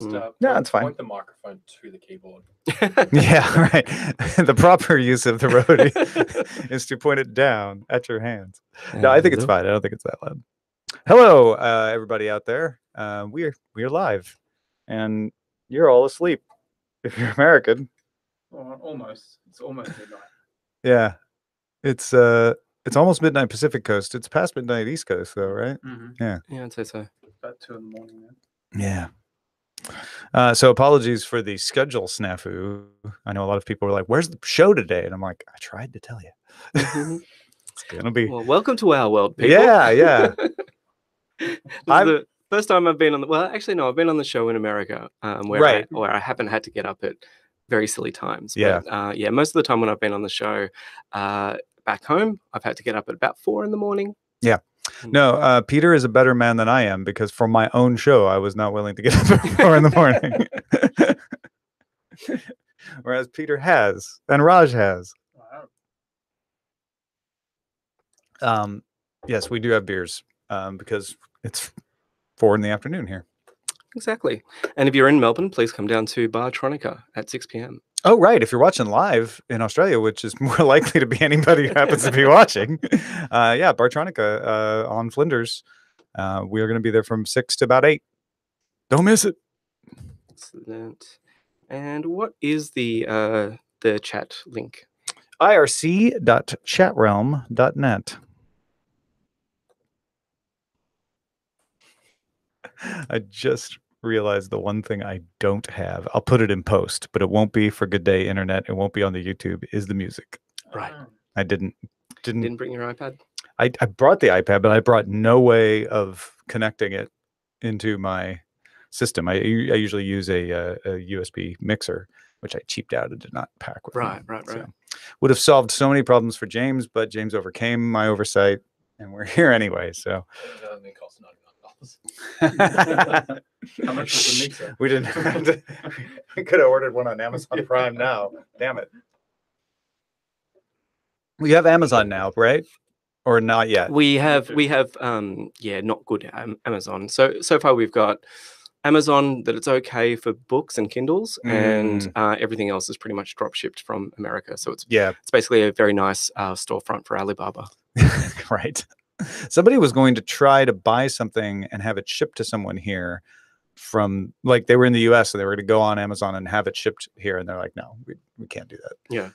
No, it's fine. Point the microphone to the keyboard. Yeah, right. The proper use of the Rode is to point it down at your hands. No, I think it's fine. I don't think it's that loud. Hello, everybody out there. We're live, and you're all asleep. If you're American, almost. It's almost midnight. Yeah, it's almost midnight Pacific Coast. It's past midnight East Coast, though, right? Mm-hmm. Yeah, I'd say so. About 2 in the morning then. Yeah. So apologies for the schedule snafu. I know a lot of people were like, "Where's the show today?" And I'm like, "I tried to tell you." It's gonna be. Well, welcome to our world, people. Yeah. This is the first time I've been on the. Well, actually, no, I've been on the show in America, where I haven't had to get up at very silly times. Yeah. But, most of the time when I've been on the show, back home, I've had to get up at about 4 in the morning. Yeah. No, Peter is a better man than I am because for my own show, I was not willing to get up at 4 in the morning. Whereas Peter has, and Raj has. Wow. Yes, we do have beers because it's 4 in the afternoon here. Exactly. And if you're in Melbourne, please come down to Bartronica at 6 p.m. Oh, right. If you're watching live in Australia, which is more likely to be anybody who happens to be watching. Bartronica on Flinders. We are going to be there from 6 to about 8. Don't miss it. Excellent. And what is the chat link? irc.chatrealm.net. I just realized the one thing I don't have. I'll put it in post, but it won't be for Good Day Internet. It won't be on the YouTube. Is the music? Right. I didn't bring your iPad. I brought the iPad, but I brought no way of connecting it into my system. I usually use a USB mixer, which I cheaped out and did not pack with. Right. So, would have solved so many problems for James, but James overcame my oversight, and we're here anyway. So. It cost $99. How much was the mixer? We didn't have to, we could have ordered one on Amazon Prime now. Damn it. We have Amazon now, right? Or not yet? We have not good Amazon. So far we've got Amazon that it's okay for books and Kindles, and everything else is pretty much drop shipped from America. So it's basically a very nice storefront for Alibaba. Right. Somebody was going to try to buy something and have it shipped to someone here from, like, they were in the US, so they were going to go on Amazon and have it shipped here, and they're like, no, we can't do that. Yeah.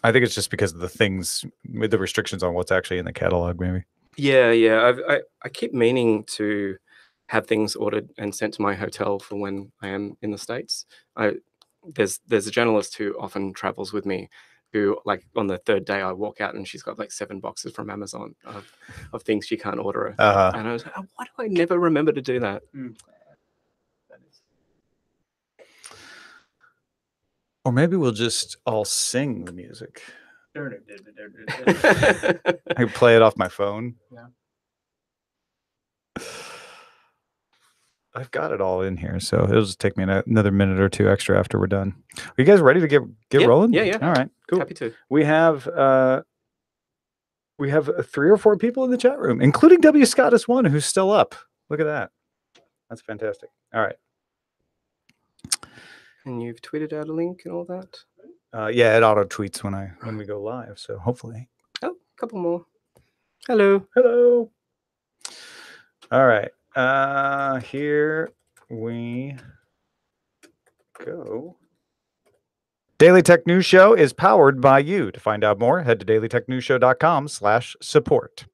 I think it's just because of the things with the restrictions on what's actually in the catalog, maybe. Yeah. I keep meaning to have things ordered and sent to my hotel for when I am in the States. There's a journalist who often travels with me, who, like, on the third day I walk out and she's got like 7 boxes from Amazon of things she can't order. And I was like, why do I never remember to do that? Or maybe we'll just all sing the music. I can play it off my phone. Yeah. I've got it all in here, so it'll just take me another minute or 2 extra after we're done. Are you guys ready to get rolling? Yeah. All right, cool. Happy to. We have 3 or 4 people in the chat room, including W. Scottus 1, who's still up. Look at that. That's fantastic. All right. And you've tweeted out a link and all that? Yeah, it auto tweets when we go live, so hopefully. Oh, a couple more. Hello. All right. Here we go. Daily Tech News Show is powered by you. To find out more, head to dailytechnewsshow.com/support.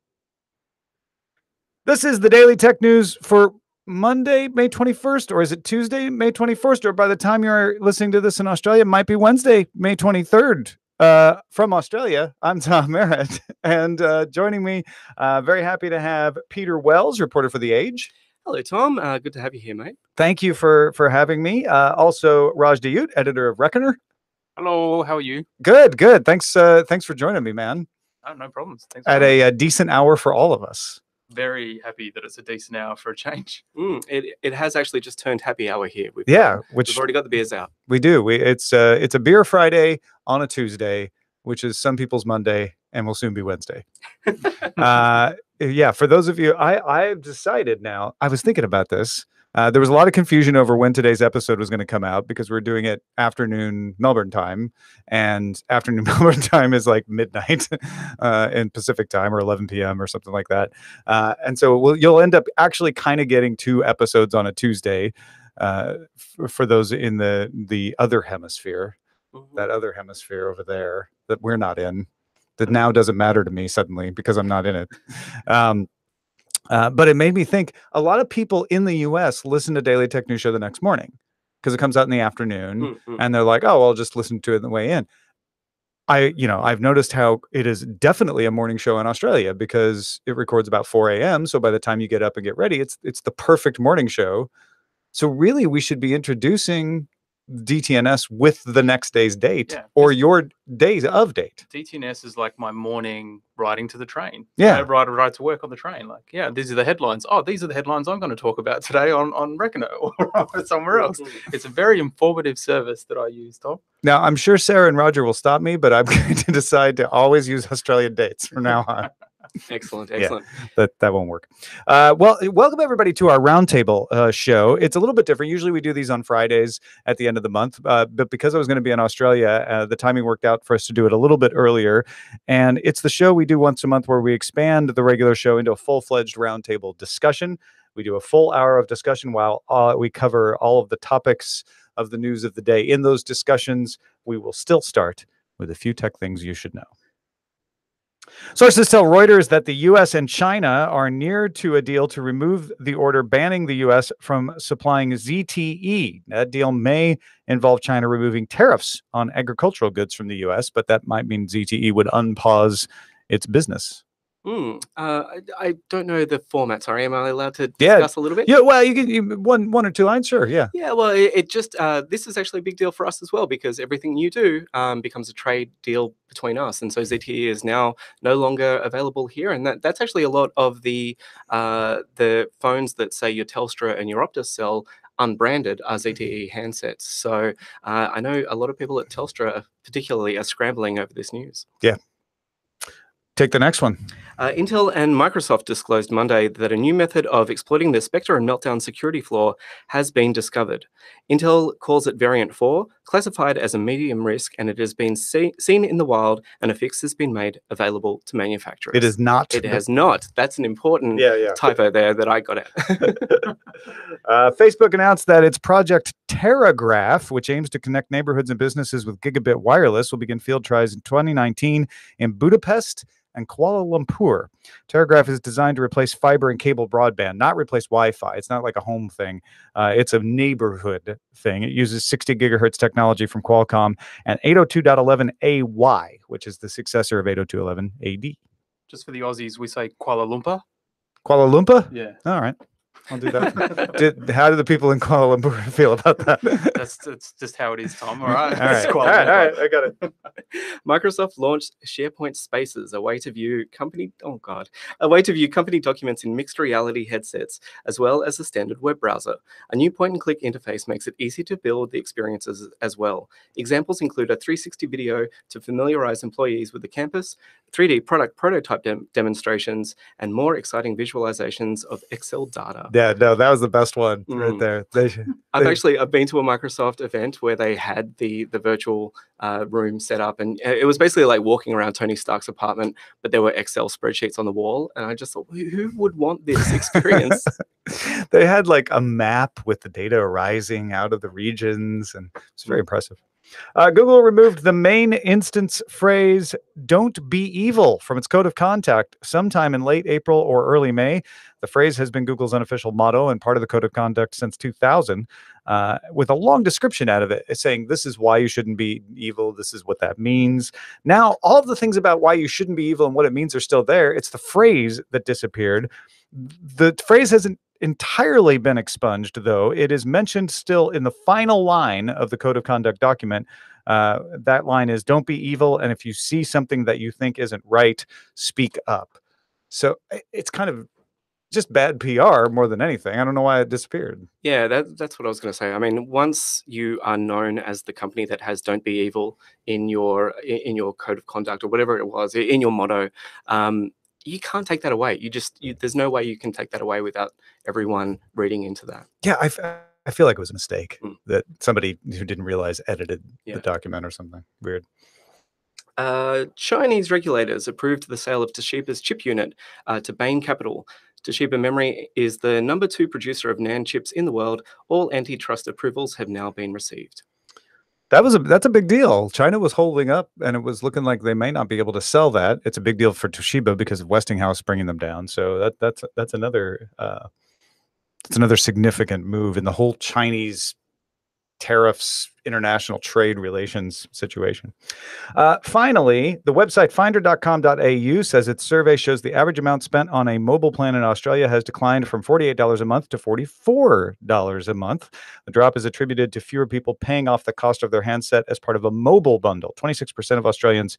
This is the Daily Tech News for Monday, May 21st, or is it Tuesday, May 21st? Or by the time you're listening to this in Australia, it might be Wednesday, May 23rd. From Australia, I'm Tom Merritt, and joining me, very happy to have Peter Wells, reporter for The Age. Hello, Tom. Good to have you here, mate. Thank you for having me. Also, Raj Deut, editor of Reckoner. Hello, how are you? Good. Thanks for joining me, man. Oh, no problems. Thanks at a decent hour for all of us. Very happy that it's a decent hour for a change. It has actually just turned happy hour here. We've already got the beers out. We do. It's a beer Friday on a Tuesday, which is some people's Monday, and will soon be Wednesday. For those of you, I've decided now. I was thinking about this. There was a lot of confusion over when today's episode was going to come out because we're doing it afternoon Melbourne time, and afternoon Melbourne time is like midnight in Pacific time or 11 p.m. or something like that. And so you'll end up actually kind of getting 2 episodes on a Tuesday for those in the other hemisphere, that other hemisphere over there that we're not in. That now doesn't matter to me suddenly because I'm not in it. But it made me think a lot of people in the US listen to Daily Tech News Show the next morning because it comes out in the afternoon and they're like, oh, I'll just listen to it on the way in. I've noticed how it is definitely a morning show in Australia because it records about 4 a.m. So by the time you get up and get ready, it's the perfect morning show. So really, we should be introducing DTNS with the next day's date or your days of date. DTNS is like my morning riding to the train. Yeah. Ride to work on the train. Like, yeah, these are the headlines. Oh, these are the headlines I'm going to talk about today on Reckoner or somewhere else. It's a very informative service that I use, Tom. Now, I'm sure Sarah and Roger will stop me, but I'm going to decide to always use Australian dates from now on. Excellent. Yeah, that won't work. Well, welcome everybody to our Roundtable show. It's a little bit different. Usually we do these on Fridays at the end of the month, but because I was going to be in Australia, the timing worked out for us to do it a little bit earlier. And it's the show we do once a month where we expand the regular show into a full-fledged Roundtable discussion. We do a full hour of discussion while we cover all of the topics of the news of the day. In those discussions, we will still start with a few tech things you should know. Sources tell Reuters that the U.S. and China are near to a deal to remove the order banning the U.S. from supplying ZTE. That deal may involve China removing tariffs on agricultural goods from the U.S., but that might mean ZTE would unpause its business. I don't know the format. Sorry, am I allowed to discuss a little bit? Yeah, well, you can one or two lines, sure. Yeah. Yeah, well, it just this is actually a big deal for us as well because everything you do becomes a trade deal between us, and so ZTE is now no longer available here, and that's actually a lot of the phones that say your Telstra and your Optus sell unbranded are ZTE handsets. So I know a lot of people at Telstra particularly are scrambling over this news. Yeah. Take the next one. Intel and Microsoft disclosed Monday that a new method of exploiting the Spectre and Meltdown security flaw has been discovered. Intel calls it Variant 4, classified as a medium risk, and it has been seen in the wild, and a fix has been made available to manufacturers. It is not. It has not. That's an important typo there that I got out. Facebook announced that its project Terragraph, which aims to connect neighborhoods and businesses with gigabit wireless, will begin field trials in 2019 in Budapest and Kuala Lumpur. Terragraph is designed to replace fiber and cable broadband, not replace Wi-Fi. It's not like a home thing. It's a neighborhood thing. It uses 60 gigahertz technology from Qualcomm and 802.11ay, which is the successor of 802.11ad. Just for the Aussies, we say Kuala Lumpur. Kuala Lumpur? Yeah. All right. I'll do that. How do the people in Kuala Lumpur feel about that? That's just how it is, Tom. All right. All right. I got it. Microsoft launched SharePoint Spaces, a way to view company documents in mixed reality headsets, as well as a standard web browser. A new point-and-click interface makes it easy to build the experiences as well. Examples include a 360 video to familiarize employees with the campus, 3D product prototype demonstrations, and more exciting visualizations of Excel data. Yeah, no, that was the best one right there. I've been to a Microsoft event where they had the virtual room set up, and it was basically like walking around Tony Stark's apartment, but there were Excel spreadsheets on the wall, and I just thought, who would want this experience? They had like a map with the data arising out of the regions, and it's very impressive. Google removed the main instance phrase, "Don't be evil," from its code of conduct sometime in late April or early May. The phrase has been Google's unofficial motto and part of the code of conduct since 2000, with a long description out of it saying, this is why you shouldn't be evil. This is what that means. Now, all of the things about why you shouldn't be evil and what it means are still there. It's the phrase that disappeared. The phrase hasn't entirely been expunged, though. It is mentioned still in the final line of the code of conduct document. That line is, "Don't be evil, and if you see something that you think isn't right, speak up." So it's kind of just bad PR more than anything. I don't know why it disappeared. Yeah, that's what I was going to say. I mean, once you are known as the company that has "Don't be evil" in your code of conduct or whatever it was, in your motto, you can't take that away. There's no way you can take that away without everyone reading into that. Yeah, I feel like it was a mistake Mm. that somebody who didn't realize edited Yeah. the document or something weird. Chinese regulators approved the sale of Toshiba's chip unit to Bain Capital. Toshiba Memory is the #2 producer of NAND chips in the world. All antitrust approvals have now been received. That's a big deal. China was holding up, and it was looking like they may not be able to sell that. It's a big deal for Toshiba because of Westinghouse bringing them down. So that's another significant move in the whole Chinese tariffs, international trade relations situation. Finally, the website finder.com.au says its survey shows the average amount spent on a mobile plan in Australia has declined from $48 a month to $44 a month. The drop is attributed to fewer people paying off the cost of their handset as part of a mobile bundle. 26% of Australians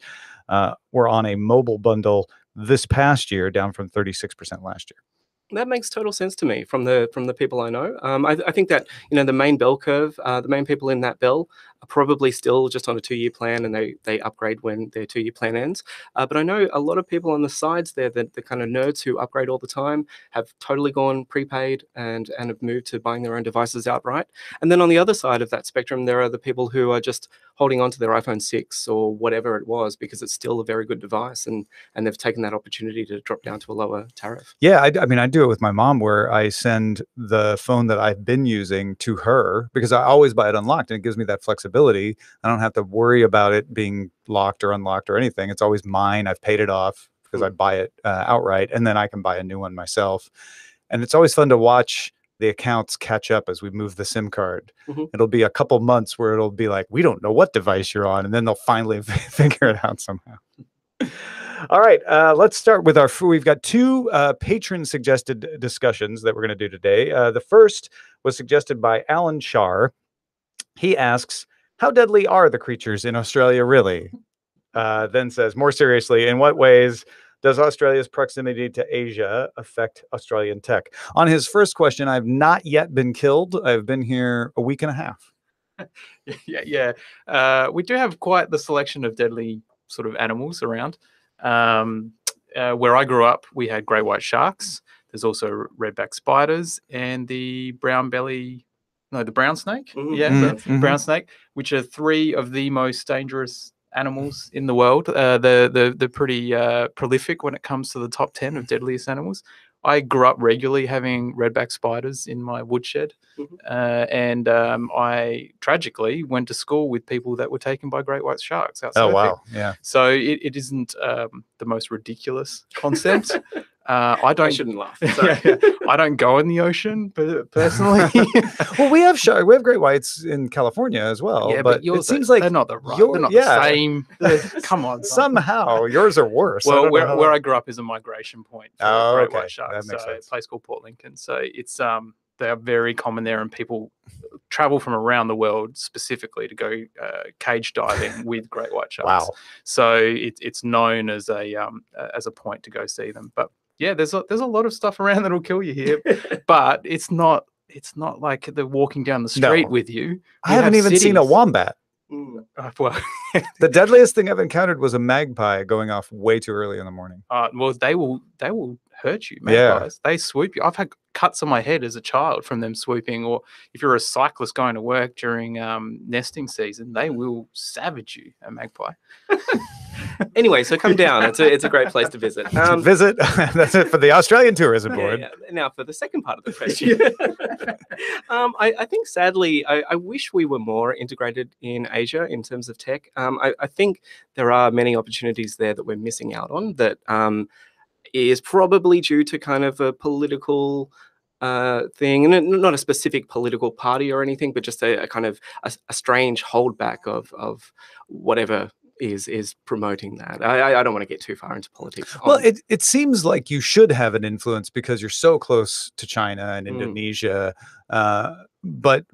were on a mobile bundle this past year, down from 36% last year. That makes total sense to me from the people I know. I think that the main bell curve, the main people in that bell are probably still just on a 2-year plan, and they upgrade when their 2-year plan ends. But I know a lot of people on the sides there, the kind of nerds who upgrade all the time, have totally gone prepaid and have moved to buying their own devices outright. And then on the other side of that spectrum, there are the people who are just holding on to their iPhone 6 or whatever it was because it's still a very good device, and they've taken that opportunity to drop down to a lower tariff. Yeah, I mean, I do it with my mom where I send the phone that I've been using to her because I always buy it unlocked, and it gives me that flexibility. I don't have to worry about it being locked or unlocked or anything. It's always mine. I've paid it off because I buy it outright, and then I can buy a new one myself. And it's always fun to watch the accounts catch up as we move the SIM card. Mm-hmm. It'll be a couple months where it'll be like, we don't know what device you're on, and then they'll finally figure it out somehow. All right, let's start with we've got 2 patron suggested discussions that we're going to do today. The first was suggested by Alan Shar. He asks, how deadly are the creatures in Australia really? Then says, more seriously, in what ways does Australia's proximity to Asia affect Australian tech? On his first question, I've not yet been killed. I've been here a week and a half. Yeah. We do have quite the selection of deadly sort of animals around. Where I grew up, we had great white sharks. There's also redback spiders and the brown snake. Mm-hmm. Yeah, Mm-hmm. brown snake, which are 3 of the most dangerous animals in the world. They're pretty prolific when it comes to the top 10 of deadliest animals. I grew up regularly having redback spiders in my woodshed. Mm-hmm. And I tragically went to school with people that were taken by great white sharks out Oh, surfing. wow. Yeah. So it isn't the most ridiculous concept. I shouldn't laugh. Sorry. I don't go in the ocean, but personally. Well, we have great whites in California as well. Yeah, but yours it seems like they're not the same. Come on. Somehow yours are worse. Well, where I grew up is a migration point for great white sharks. That makes sense. A place called Port Lincoln. So it's they are very common there, and people travel from around the world specifically to go cage diving with great white sharks. Wow. So it's known as a point to go see them. But yeah, there's a lot of stuff around that'll kill you here, but it's not like they're walking down the street with you. I haven't even seen a wombat. Well, the deadliest thing I've encountered was a magpie going off way too early in the morning. Well, they will hurt you, magpies. Yeah. They swoop you. I've had cuts on my head as a child from them swooping, or if you're a cyclist going to work during nesting season, they will savage you, a magpie. Anyway, so come down. It's a great place to visit. Visit. That's it for the Australian Tourism Board. Yeah. Now, for the second part of the question, I think sadly, I wish we were more integrated in Asia in terms of tech. I think there are many opportunities there that we're missing out on that is probably due to kind of a political thing, and not a specific political party or anything, but just a kind of a strange holdback of whatever is promoting that. I don't want to get too far into politics. Well, it seems like you should have an influence because you're so close to China and Indonesia, but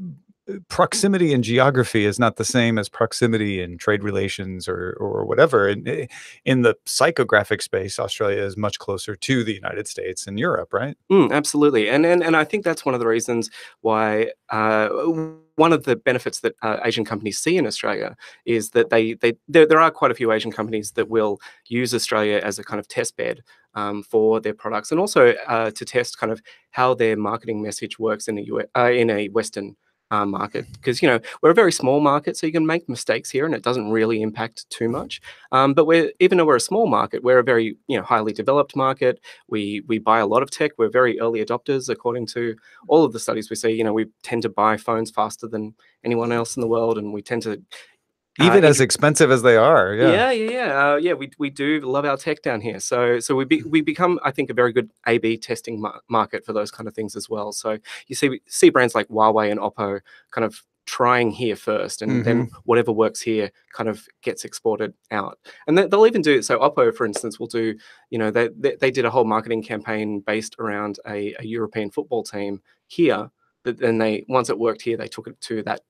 proximity in geography is not the same as proximity in trade relations or whatever. In the psychographic space, Australia is much closer to the United States and Europe, right? Absolutely, and I think that's one of the reasons why one of the benefits that Asian companies see in Australia is that there are quite a few Asian companies that will use Australia as a kind of test bed for their products, and also to test kind of how their marketing message works in a Western market, because we're a very small market, so you can make mistakes here and it doesn't really impact too much, but even though we're a small market, we're a very highly developed market. We buy a lot of tech. We're very early adopters according to all of the studies we see. We tend to buy phones faster than anyone else in the world, and we tend to even as expensive as they are. Yeah, we do love our tech down here. So we become, I think, a very good A/B testing market for those kind of things as well. So you see brands like Huawei and Oppo kind of trying here first, and then whatever works here kind of gets exported out. And they'll even do, so Oppo, for instance, will do, they did a whole marketing campaign based around a European football team here. But then once it worked here, they took it to that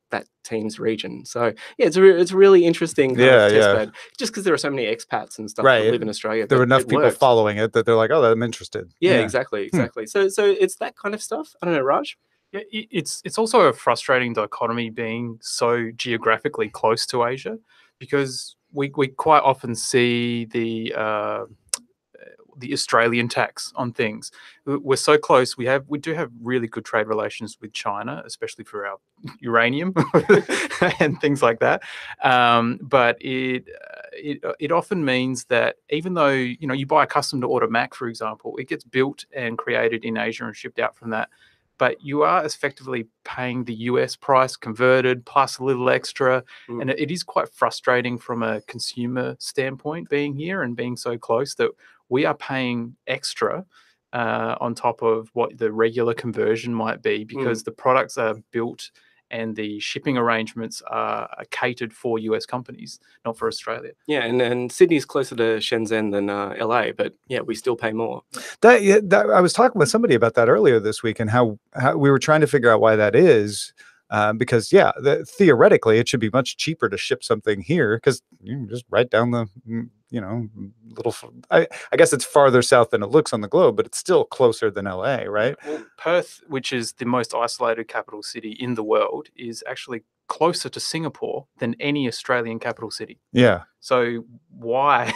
team's region. So yeah, it's a really interesting kind of test bed, just because there are so many expats and stuff that live in Australia. There were enough people following it that they're like, oh, I'm interested. Yeah, exactly. So it's that kind of stuff. I don't know, Raj. Yeah, it's also a frustrating dichotomy being so geographically close to Asia, because we quite often see the Australian tax on things. We're so close. We do have really good trade relations with China, especially for our uranium and things like that. But it often means that even though you buy a custom to order Mac, for example, it gets built and created in Asia and shipped out from that. But you are effectively paying the US price converted plus a little extra. And it is quite frustrating from a consumer standpoint being here and being so close that we are paying extra on top of what the regular conversion might be, because the products are built and the shipping arrangements are catered for US companies, not for Australia. Yeah, and Sydney's closer to Shenzhen than LA, but yeah, we still pay more. I was talking with somebody about that earlier this week, and how we were trying to figure out why that is. Because theoretically it should be much cheaper to ship something here, because you can just write down the little. I guess it's farther south than it looks on the globe, but it's still closer than LA, right? Well, Perth, which is the most isolated capital city in the world, is actually closer to Singapore than any Australian capital city. Yeah. So why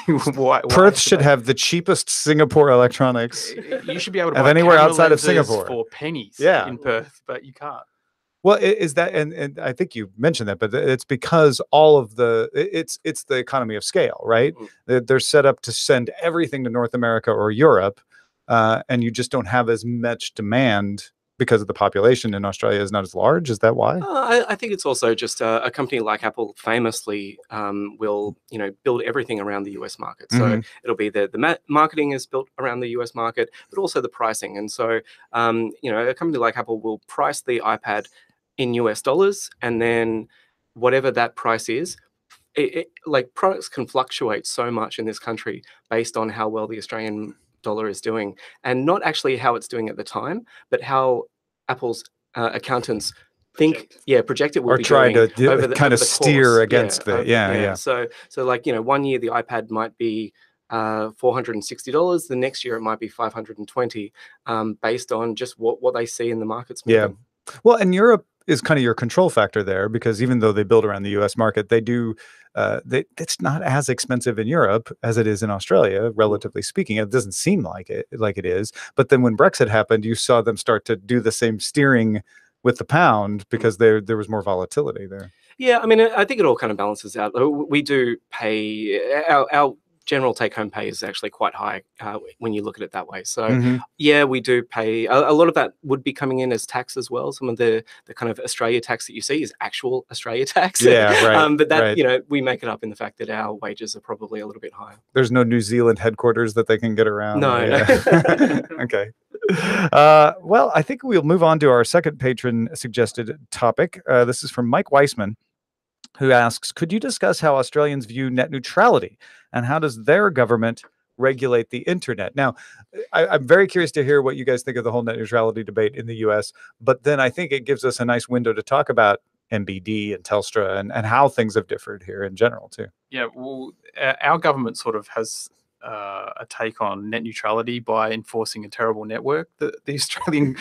Perth should have the cheapest Singapore electronics. You should be able to have buy anywhere outside of lenses Singapore for pennies in Perth, but you can't. Well, is that, and I think you mentioned that, but it's because all of it's the economy of scale, right? They're set up to send everything to North America or Europe, and you just don't have as much demand because of the population in Australia is not as large. Is that why? I think it's also just a company like Apple famously will build everything around the US market. So it'll be the marketing is built around the US market, but also the pricing. And so a company like Apple will price the iPad in US dollars, and then whatever that price is, like products can fluctuate so much in this country based on how well the Australian dollar is doing, and not actually how it's doing at the time, but how Apple's accountants project it will be try doing to over the kind of steer course. against it. So like 1 year the iPad might be $460. The next year it might be $520, based on just what they see in the markets moving. Well, and Europe is kind of your control factor there, because even though they build around the US market, they do it's not as expensive in Europe as it is in Australia, relatively speaking. It doesn't seem like it is. But then when Brexit happened, you saw them start to do the same steering with the pound, because there was more volatility there. Yeah, I mean, I think it all kind of balances out. We do pay our general take-home pay is actually quite high when you look at it that way. So yeah, we do pay a lot of that would be coming in as tax as well. Some of the kind of Australia tax that you see is actual Australia tax. Yeah, right. But that we make it up in the fact that our wages are probably a little bit higher. There's no New Zealand headquarters that they can get around. No. Okay. Well, I think we'll move on to our second patron suggested topic. This is from Mike Weissman, who asks, could you discuss how Australians view net neutrality, and how does their government regulate the internet. Now, I'm very curious to hear what you guys think of the whole net neutrality debate in the US, but then I think it gives us a nice window to talk about MBD and Telstra and how things have differed here in general too. Yeah, well, our government sort of has a take on net neutrality by enforcing a terrible network that the Australian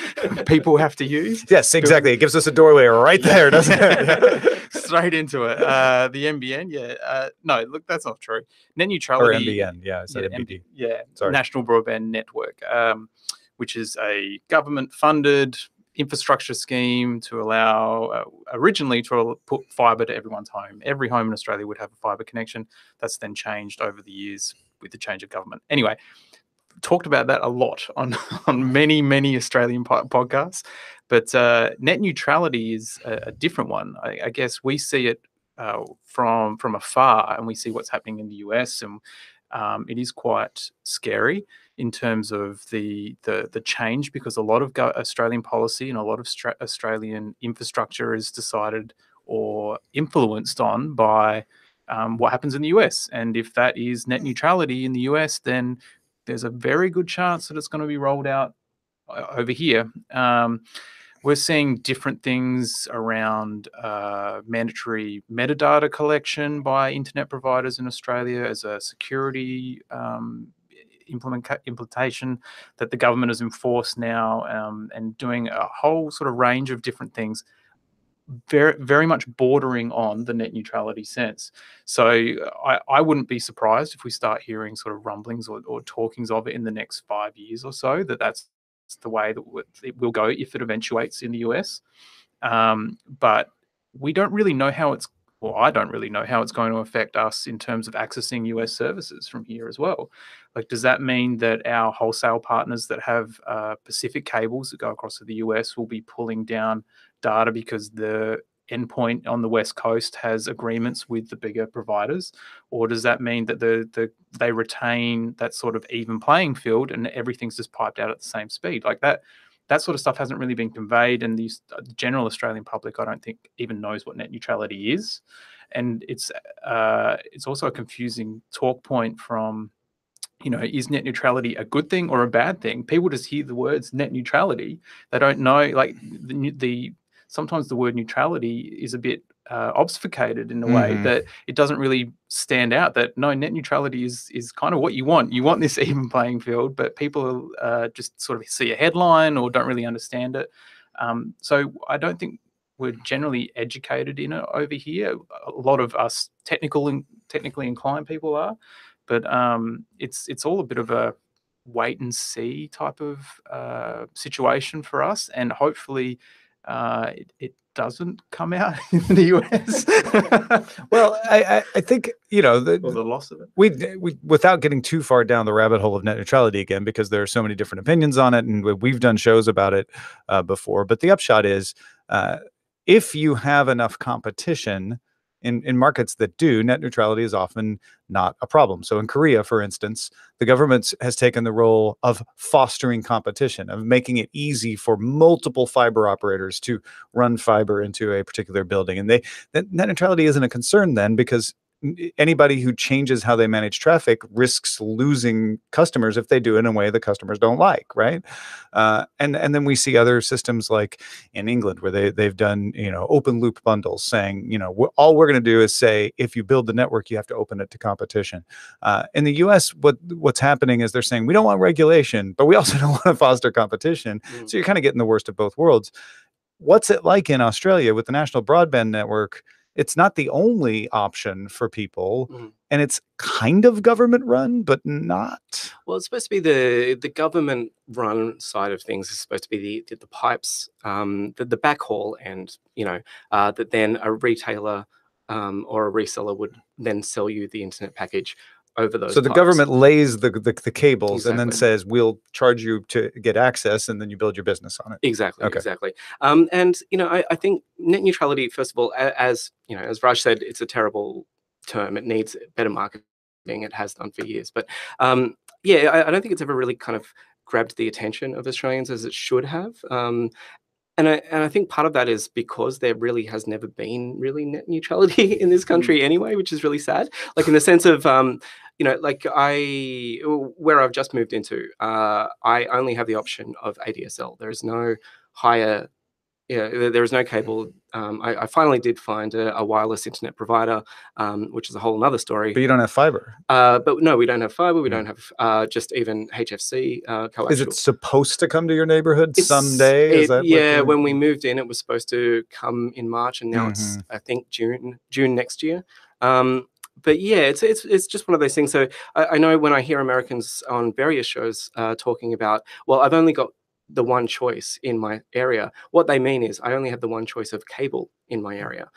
people have to use. Yes, exactly. It gives us a doorway right there, doesn't it? Straight into it. The NBN, yeah. No, look, that's not true. Net Or neutrality. MBN, yeah, I said Yeah, MBD. yeah, National Broadband Network, which is a government-funded infrastructure scheme to allow originally to put fiber to everyone's home. Every home in Australia would have a fiber connection. That's then changed over the years with the change of government. Anyway, talked about that a lot on many Australian podcasts, but net neutrality is a different one. I guess we see it from afar, and we see what's happening in the US, and it is quite scary in terms of the change, because a lot of Australian policy and a lot of Australian infrastructure is decided or influenced on by what happens in the US. And if that is net neutrality in the US, then there's a very good chance that it's going to be rolled out over here. We're seeing different things around mandatory metadata collection by internet providers in Australia as a security implementation that the government has enforced now, and doing a whole sort of range of different things, very much bordering on the net neutrality sense. So I wouldn't be surprised if we start hearing sort of rumblings or talkings of it in the next 5 years or so, that's the way that it will go if it eventuates in the US. But we don't really know how I don't really know how it's going to affect us in terms of accessing US services from here as well. Like, does that mean that our wholesale partners that have Pacific cables that go across to the US will be pulling down data because the endpoint on the West Coast has agreements with the bigger providers? Or does that mean that they retain that sort of even playing field and everything's just piped out at the same speed? Like that sort of stuff hasn't really been conveyed, and the general Australian public, I don't think, even knows what net neutrality is. And it's also a confusing talk point from, is net neutrality a good thing or a bad thing? People just hear the words net neutrality. They don't know, like, sometimes the word neutrality is a bit obfuscated in a way that it doesn't really stand out, that no, net neutrality is kind of what you want. You want this even playing field, but people just sort of see a headline or don't really understand it. So I don't think we're generally educated in it over here. A lot of us technically inclined people are, but it's all a bit of a wait and see type of situation for us, and hopefully it doesn't come out in the US. Well, I think, or the loss of it. We without getting too far down the rabbit hole of net neutrality again, because there are so many different opinions on it, and we've done shows about it before. But the upshot is, if you have enough competition in markets that do, net neutrality is often not a problem. So in Korea, for instance, the government has taken the role of fostering competition, of making it easy for multiple fiber operators to run fiber into a particular building. And net neutrality isn't a concern then, because anybody who changes how they manage traffic risks losing customers if they do it in a way the customers don't like, right? And then we see other systems like in England where they've done open loop bundles, saying all we're going to do is say, if you build the network, you have to open it to competition. In the US, what's happening is they're saying we don't want regulation, but we also don't want to foster competition. So you're kind of getting the worst of both worlds. What's it like in Australia with the National Broadband Network? It's not the only option for people, and it's kind of government run, but not. Well, it's supposed to be the government run side of things is supposed to be the pipes, the backhaul, and that then a retailer or a reseller would then sell you the internet package over those. So the pipes. government lays the cables and then Exactly. says, we'll charge you to get access, and then you build your business on it. Exactly. Okay. Exactly. And I think net neutrality, first of all, as Raj said, it's a terrible term. It needs better marketing. It has done for years. But I don't think it's ever really kind of grabbed the attention of Australians as it should have. And I think part of that is because there really has never been really net neutrality in this country anyway, which is really sad. Like in the sense of, you know, like where I've just moved into, I only have the option of ADSL. There is no higher, there is no cable. I finally did find a wireless internet provider, which is a whole another story. But you don't have fiber. But no, we don't have fiber. We don't have just even HFC coaxial. Is it supposed to come to your neighborhood someday? Is that yeah, when we moved in, it was supposed to come in March, and now it's Mhm. I think June next year. But yeah, it's just one of those things. So I know when I hear Americans on various shows talking about, well, I've only got the one choice in my area. What they mean is I only have the one choice of cable in my area.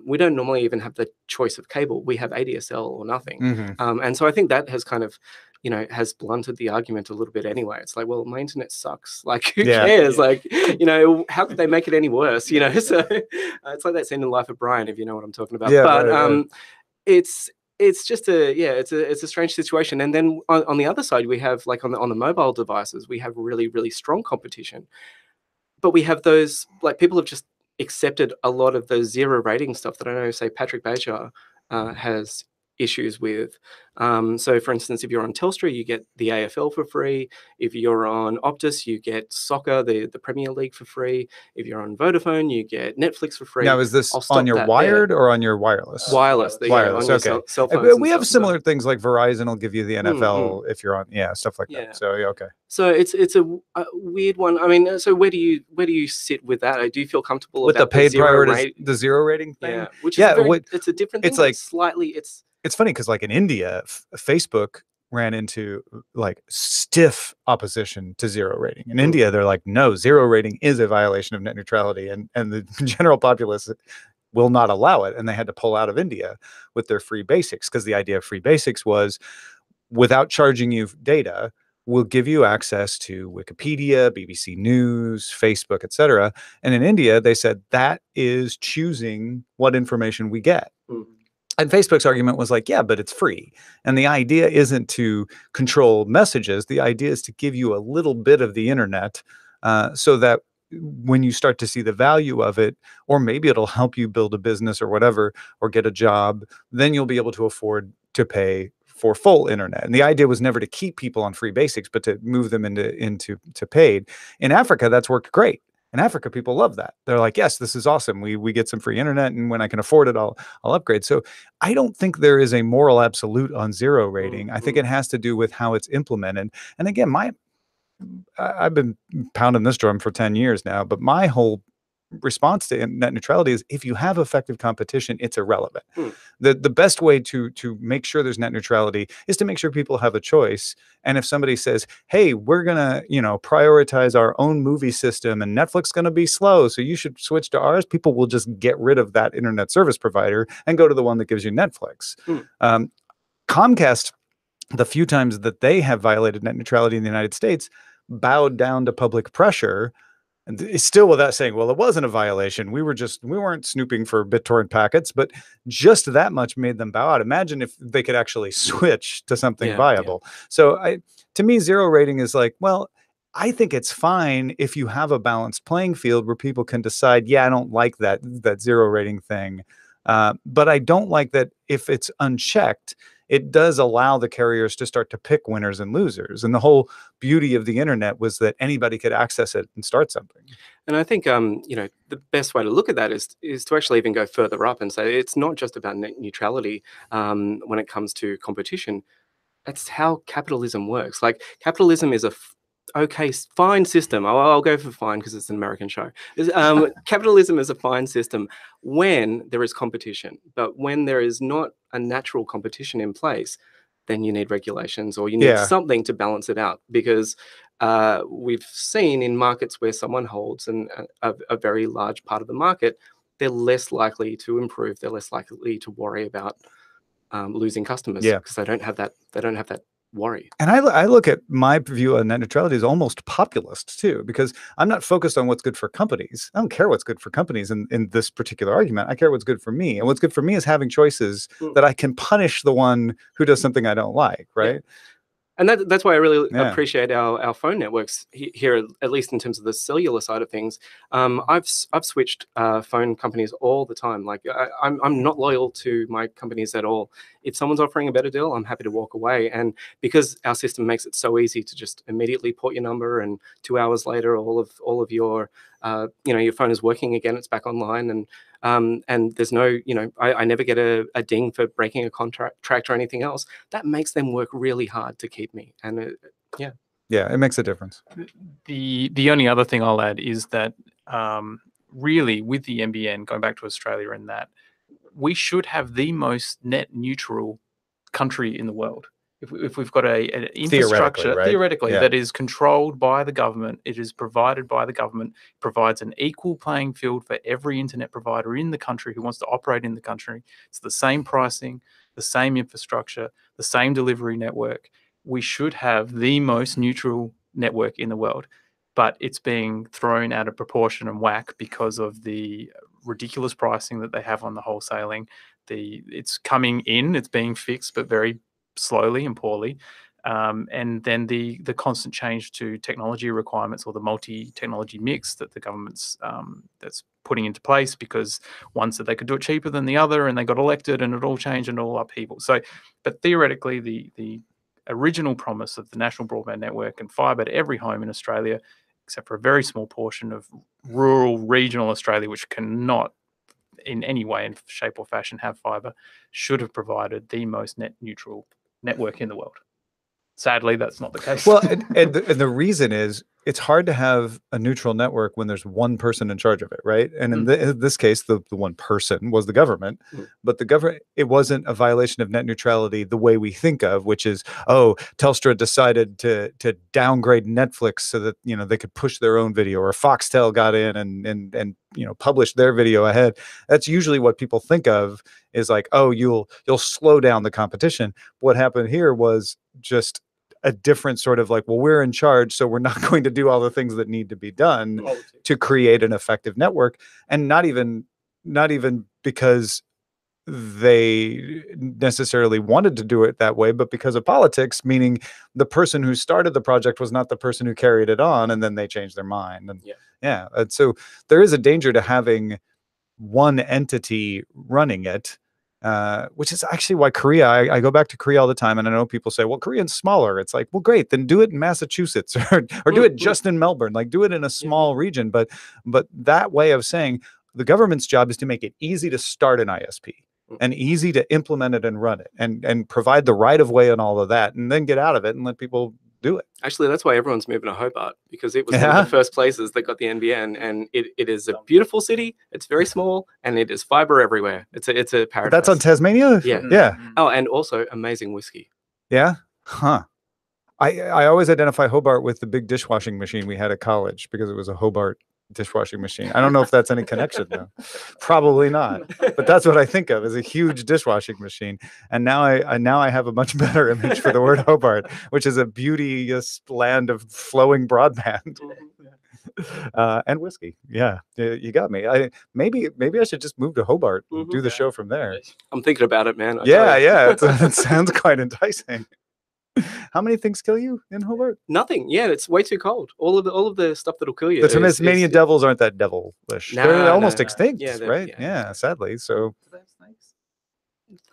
We don't normally even have the choice of cable. We have ADSL or nothing. Mhm. And so I think that has kind of, you know, has blunted the argument a little bit anyway. It's like, well, my internet sucks. Like, who Yeah. cares? Like, you know, how could they make it any worse? You know, so it's like that scene in Life of Brian, if you know what I'm talking about. Yeah, But right. it's just it's a strange situation. And then on the other side, we have like on the mobile devices, we have really, really strong competition. But we have those, like, people have just accepted a lot of the zero rating stuff that I know, say, Patrick Beja has issues with. So, for instance, if you're on Telstra, you get the AFL for free. If you're on Optus, you get soccer, the Premier League for free. If you're on Vodafone, you get Netflix for free. Now, is this I'll stop on your that wired or on your wireless? Wireless. There you go, Wireless, on your okay. cell phones. We and have stuff, so- similar things like Verizon will give you the NFL if you're on, stuff like Yeah. that. So yeah, okay. So it's a weird one. I mean, so where do you sit with that? Do you feel comfortable With the about paid zero the zero rating thing? Yeah, which is Yeah, it's a different thing. it's but like- slightly. It's funny because like in India, Facebook ran into like stiff opposition to zero rating. In India, they're like, no, zero rating is a violation of net neutrality, and the general populace will not allow it, and they had to pull out of India with their free basics, because the idea of free basics was, without charging you data, we'll give you access to Wikipedia, BBC News, Facebook, etc. And in India, they said that is choosing what information we get. And Facebook's argument was like, yeah, but it's free. And the idea isn't to control messages. The idea is to give you a little bit of the internet so that when you start to see the value of it, or maybe it'll help you build a business or whatever, or get a job, then you'll be able to afford to pay for full internet. And the idea was never to keep people on free basics, but to move them into paid. In Africa, that's worked great. In Africa, people love that. They're like, yes, this is awesome. We get some free internet, and when I can afford it, I'll upgrade. So I don't think there is a moral absolute on zero rating. I think it has to do with how it's implemented. And again, I've been pounding this drum for 10 years now, but my whole response to net neutrality is, if you have effective competition, it's irrelevant. The best way to make sure there's net neutrality is to make sure people have a choice. And if somebody says, hey, we're gonna prioritize our own movie system, and Netflix gonna be slow, so you should switch to ours, people will just get rid of that internet service provider and go to the one that gives you Netflix. Comcast, the few times that they have violated net neutrality in the United States, bowed down to public pressure. And it's still without saying, well, it wasn't a violation. We weren't snooping for BitTorrent packets, but just that much made them bow out. Imagine if they could actually switch to something viable. So to me, zero rating is like, well, I think it's fine if you have a balanced playing field where people can decide, yeah, I don't like that zero rating thing. But I don't like that if it's unchecked. It does allow the carriers to start to pick winners and losers. And the whole beauty of the internet was that anybody could access it and start something. And I think, the best way to look at that is to actually even go further up and say it's not just about net neutrality when it comes to competition. That's how capitalism works. Like, capitalism is fine system. I'll go for fine because it's an American show. Capitalism is a fine system when there is competition, but when there is not a natural competition in place, then you need regulations, or you need something to balance it out. Because we've seen in markets where someone holds a very large part of the market, they're less likely to improve. They're less likely to worry about losing customers because they don't have that worry. And I look at my view on net neutrality as almost populist too, because I'm not focused on what's good for companies. I don't care what's good for companies in this particular argument. I care what's good for me. And what's good for me is having choices that I can punish the one who does something I don't like, right? And that's why I really Yeah. appreciate our phone networks here, at least in terms of the cellular side of things. I've switched phone companies all the time. Like I'm not loyal to my companies at all. If someone's offering a better deal, I'm happy to walk away. And because our system makes it so easy to just immediately port your number, and 2 hours later, all of your your phone is working again. It's back online, and there's no, I never get a ding for breaking a contract or anything else. That makes them work really hard to keep me. And Yeah, it makes a difference. The only other thing I'll add is that really with the NBN, going back to Australia, in that we should have the most net neutral country in the world. If we've got an infrastructure theoretically Yeah. that is controlled by the government, it is provided by the government, provides an equal playing field for every internet provider in the country who wants to operate in the country. It's the same pricing, the same infrastructure, the same delivery network. We should have the most neutral network in the world, but it's being thrown out of proportion and whack because of the ridiculous pricing that they have on the wholesaling. It's coming in, it's being fixed, but very slowly and poorly. And then the constant change to technology requirements, or the multi-technology mix that the government's that's putting into place, because one said they could do it cheaper than the other, and they got elected, and it all changed and all upheaval. So, but theoretically, the original promise of the National Broadband Network and fibre to every home in Australia, except for a very small portion of rural, regional Australia, which cannot in any way, in shape or fashion, have fibre, should have provided the most net neutral network in the world. Sadly, that's not the case. Well, and the reason is it's hard to have a neutral network when there's one person in charge of it, right? And in this case, the one person was the government, but the government, it wasn't a violation of net neutrality the way we think of, which is, oh, Telstra decided to downgrade Netflix so that they could push their own video, or Foxtel got in and published their video ahead. That's usually what people think of, is like, oh, you'll slow down the competition. What happened here was just a different sort of like, well, we're in charge, so we're not going to do all the things that need to be done to create an effective network. And not even because they necessarily wanted to do it that way, but because of politics, meaning the person who started the project was not the person who carried it on, and then they changed their mind. And and so there is a danger to having one entity running it, which is actually why Korea, I go back to Korea all the time, and I know people say, well, Korea's smaller. It's like, well, great, then do it in Massachusetts or do it just in Melbourne, like do it in a small region. But that way of saying the government's job is to make it easy to start an ISP and easy to implement it and run it and provide the right of way and all of that, and then get out of it and let people do it. Actually, that's why everyone's moving to Hobart, because it was one of the first places that got the NBN, and it is a beautiful city. It's very small, and it is fiber everywhere. It's a paradise. That's on Tasmania? Yeah. Oh, and also amazing whiskey. Yeah? Huh. I always identify Hobart with the big dishwashing machine we had at college, because it was a Hobart dishwashing machine. I don't know if that's any connection though. Probably not. But that's what I think of as a huge dishwashing machine. And now I have a much better image for the word Hobart, which is a beauteous land of flowing broadband. And whiskey. Yeah, you got me. Maybe I should just move to Hobart and do the show from there. I'm thinking about it, man. It sounds quite enticing. How many things kill you in Hobart? Nothing. Yeah, it's way too cold. All of the stuff that'll kill you. The Tasmanian devils aren't that devilish. They're almost extinct, Yeah, right? Yeah, sadly. So Do they have snakes?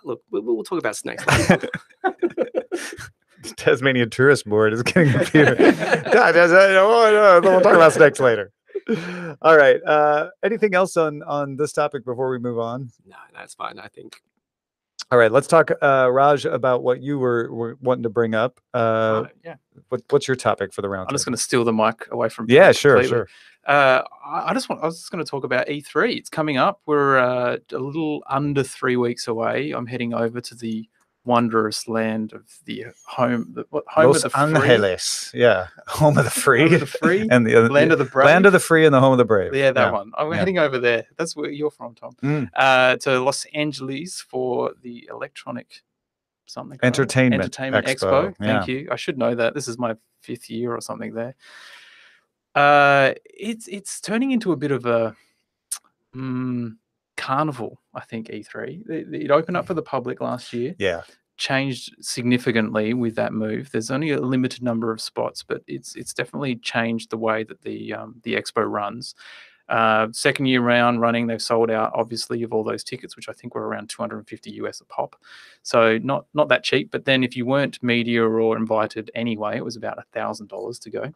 look, we'll talk about snakes later. Tasmanian Tourist Board is getting computer. We'll talk about snakes later. All right. Anything else on this topic before we move on? No, that's fine, I think. All right, let's talk, Raj, about what you were wanting to bring up. What's your topic for the round? I'm just going to steal the mic away from. Yeah, sure. I was just going to talk about E3. It's coming up. We're a little under 3 weeks away. I'm heading over to the wondrous land of the home Los of the Angeles. free. Yeah, home of the free. Home of the free. And the land of the brave. Land of the free and the home of the brave. Yeah, that one. I'm heading over there. That's where you're from, Tom. To Los Angeles for the electronic something. Entertainment Expo. Yeah. Thank you. I should know that. This is my 5th year or something there. It's turning into a bit of a carnival, I think, E3. It opened up for the public last year. Yeah. changed significantly with that move. There's only a limited number of spots, but it's definitely changed the way that the expo runs. Second year round running, they've sold out obviously of all those tickets, which I think were around $250 US a pop. So not that cheap. But then if you weren't media or invited anyway, it was about $1,000 to go.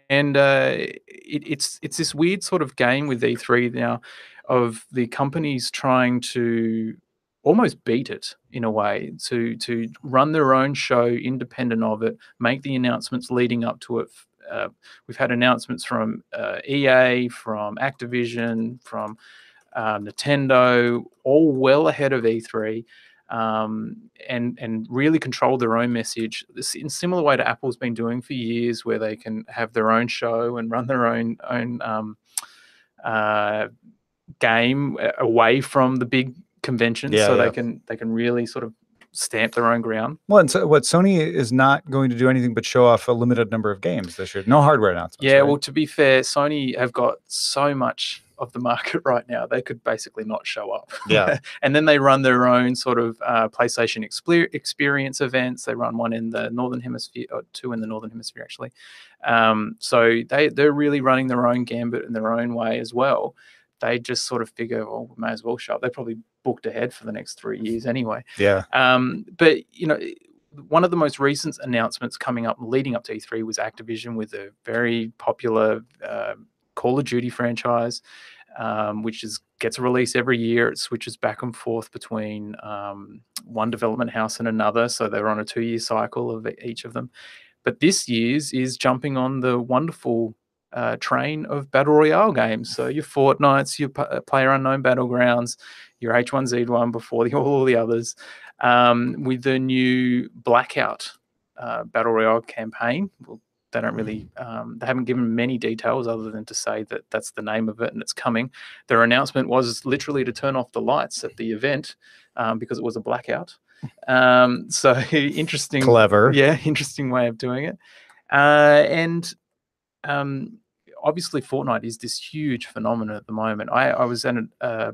It's this weird sort of game with E3 now of the companies trying to almost beat it in a way, to run their own show independent of it, make the announcements leading up to it. We've had announcements from EA, from Activision, from Nintendo, all well ahead of E3, and really control their own message in similar way to Apple's been doing for years, where they can have their own show and run their own game away from the big conventions, they can really sort of stamp their own ground. Well, and so what, Sony is not going to do anything but show off a limited number of games this year. No hardware announcements. Yeah, right? well, to be fair, Sony have got so much of the market right now, they could basically not show up. Yeah. And then they run their own sort of PlayStation experience events. They run one in the Northern Hemisphere, or two in the Northern Hemisphere, actually. So they're really running their own gambit in their own way as well. They just sort of figure, well, we may as well show up. They probably booked ahead for the next 3 years anyway. Yeah. But, you know, one of the most recent announcements coming up, leading up to E3, was Activision with a very popular Call of Duty franchise, which gets a release every year. It switches back and forth between one development house and another. So they're on a 2-year cycle of each of them. But this year's is jumping on the wonderful train of battle royale games. So your Fortnites, your PlayerUnknown Battlegrounds, your H1Z1 before all the others, with the new Blackout battle royale campaign. Well, they don't really, they haven't given many details other than to say that that's the name of it and it's coming. Their announcement was literally to turn off the lights at the event because it was a blackout. So interesting. Clever. Yeah, interesting way of doing it. Obviously Fortnite is this huge phenomenon at the moment. I was at a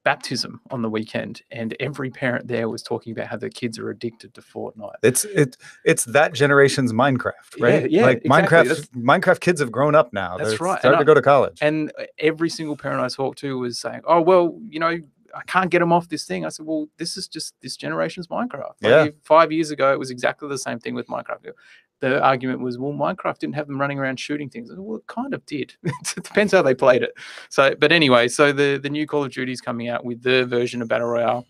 baptism on the weekend, and every parent there was talking about how their kids are addicted to Fortnite. It's that generation's Minecraft, right? Yeah, like exactly. Minecraft kids have grown up now. That's They're right. starting to go to college. And every single parent I talked to was saying, "Oh, well, you know, I can't get them off this thing." I said, "Well, this is just this generation's Minecraft." Like 5 years ago, it was exactly the same thing with Minecraft. The argument was, well, Minecraft didn't have them running around shooting things. Well, it kind of did. It depends how they played it. So, but anyway, so the new Call of Duty is coming out with their version of Battle Royale.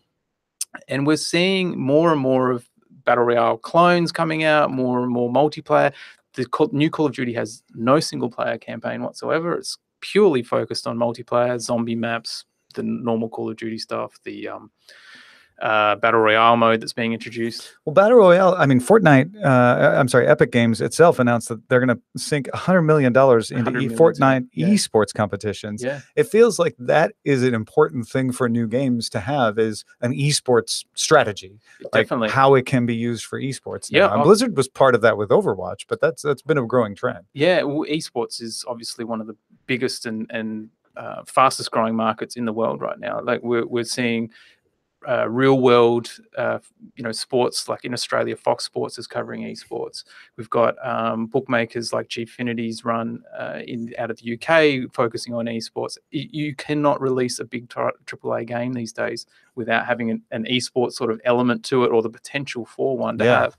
And we're seeing more and more of Battle Royale clones coming out, more and more multiplayer. The new Call of Duty has no single player campaign whatsoever. It's purely focused on multiplayer, zombie maps, the normal Call of Duty stuff, the Battle Royale mode that's being introduced. Well, Battle Royale, I mean, Epic Games itself announced that they're going to sink $100 million into Fortnite esports competitions. Yeah. It feels like that is an important thing for new games to have, is an esports strategy. Definitely. Like how it can be used for esports. Yeah. And Blizzard was part of that with Overwatch, but that's been a growing trend. Yeah. Well, esports is obviously one of the biggest and fastest growing markets in the world right now. Like we're seeing real world, sports, like in Australia, Fox Sports is covering esports. We've got bookmakers like Gfinity's run out of the UK focusing on esports. You cannot release a big AAA game these days without having an esports sort of element to it, or the potential for one to have.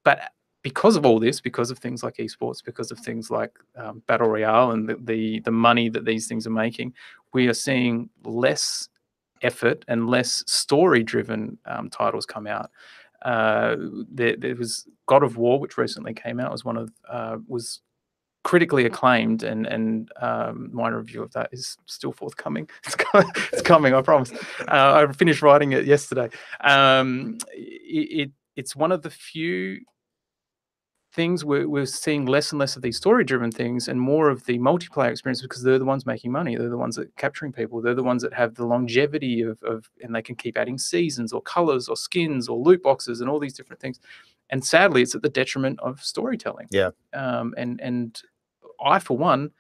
But because of all this, because of things like esports, because of things like Battle Royale and the money that these things are making, we are seeing less effort and less story-driven titles come out. There was God of War, which recently came out, was critically acclaimed, and my review of that is still forthcoming. It's coming, I promise. I finished writing it yesterday. It's one of the few things we're seeing less and less of these story-driven things and more of the multiplayer experience, because they're the ones making money. They're the ones that are capturing people. They're the ones that have the longevity of and they can keep adding seasons or colors or skins or loot boxes and all these different things. And sadly, it's at the detriment of storytelling. Yeah. And I, for one,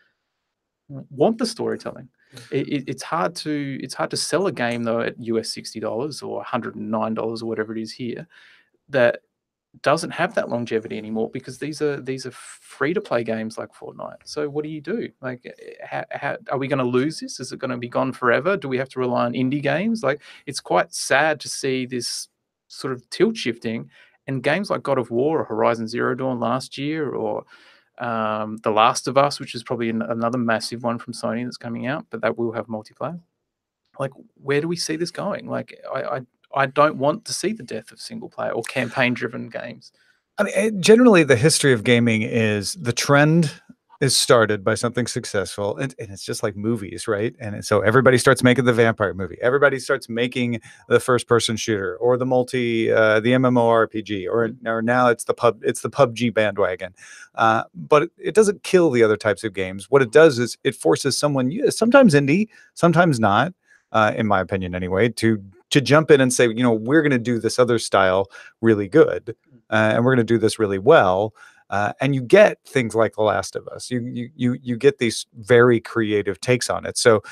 want the storytelling. It's hard to sell a game though at US $60 or $109 or whatever it is here that doesn't have that longevity anymore, because these are free to play games like Fortnite. So what do you do? Like, how are we going to lose this? Is it going to be gone forever? Do we have to rely on indie games? Like, it's quite sad to see this sort of tilt shifting, and games like God of War or Horizon Zero Dawn last year, or The Last of Us, which is probably another massive one from Sony that's coming out, but that will have multiplayer. Like, where do we see this going? Like, I don't want to see the death of single player or campaign driven games. I mean, generally, the history of gaming is the trend is started by something successful, and it's just like movies, right? And so everybody starts making the vampire movie. Everybody starts making the first-person shooter or the the MMORPG, or now it's the PUBG bandwagon. But it doesn't kill the other types of games. What it does is it forces someone, sometimes indie, sometimes not, in my opinion anyway, to jump in and say, we're going to do this other style really good, and we're going to do this really well. And you get things like The Last of Us. You get these very creative takes on it. So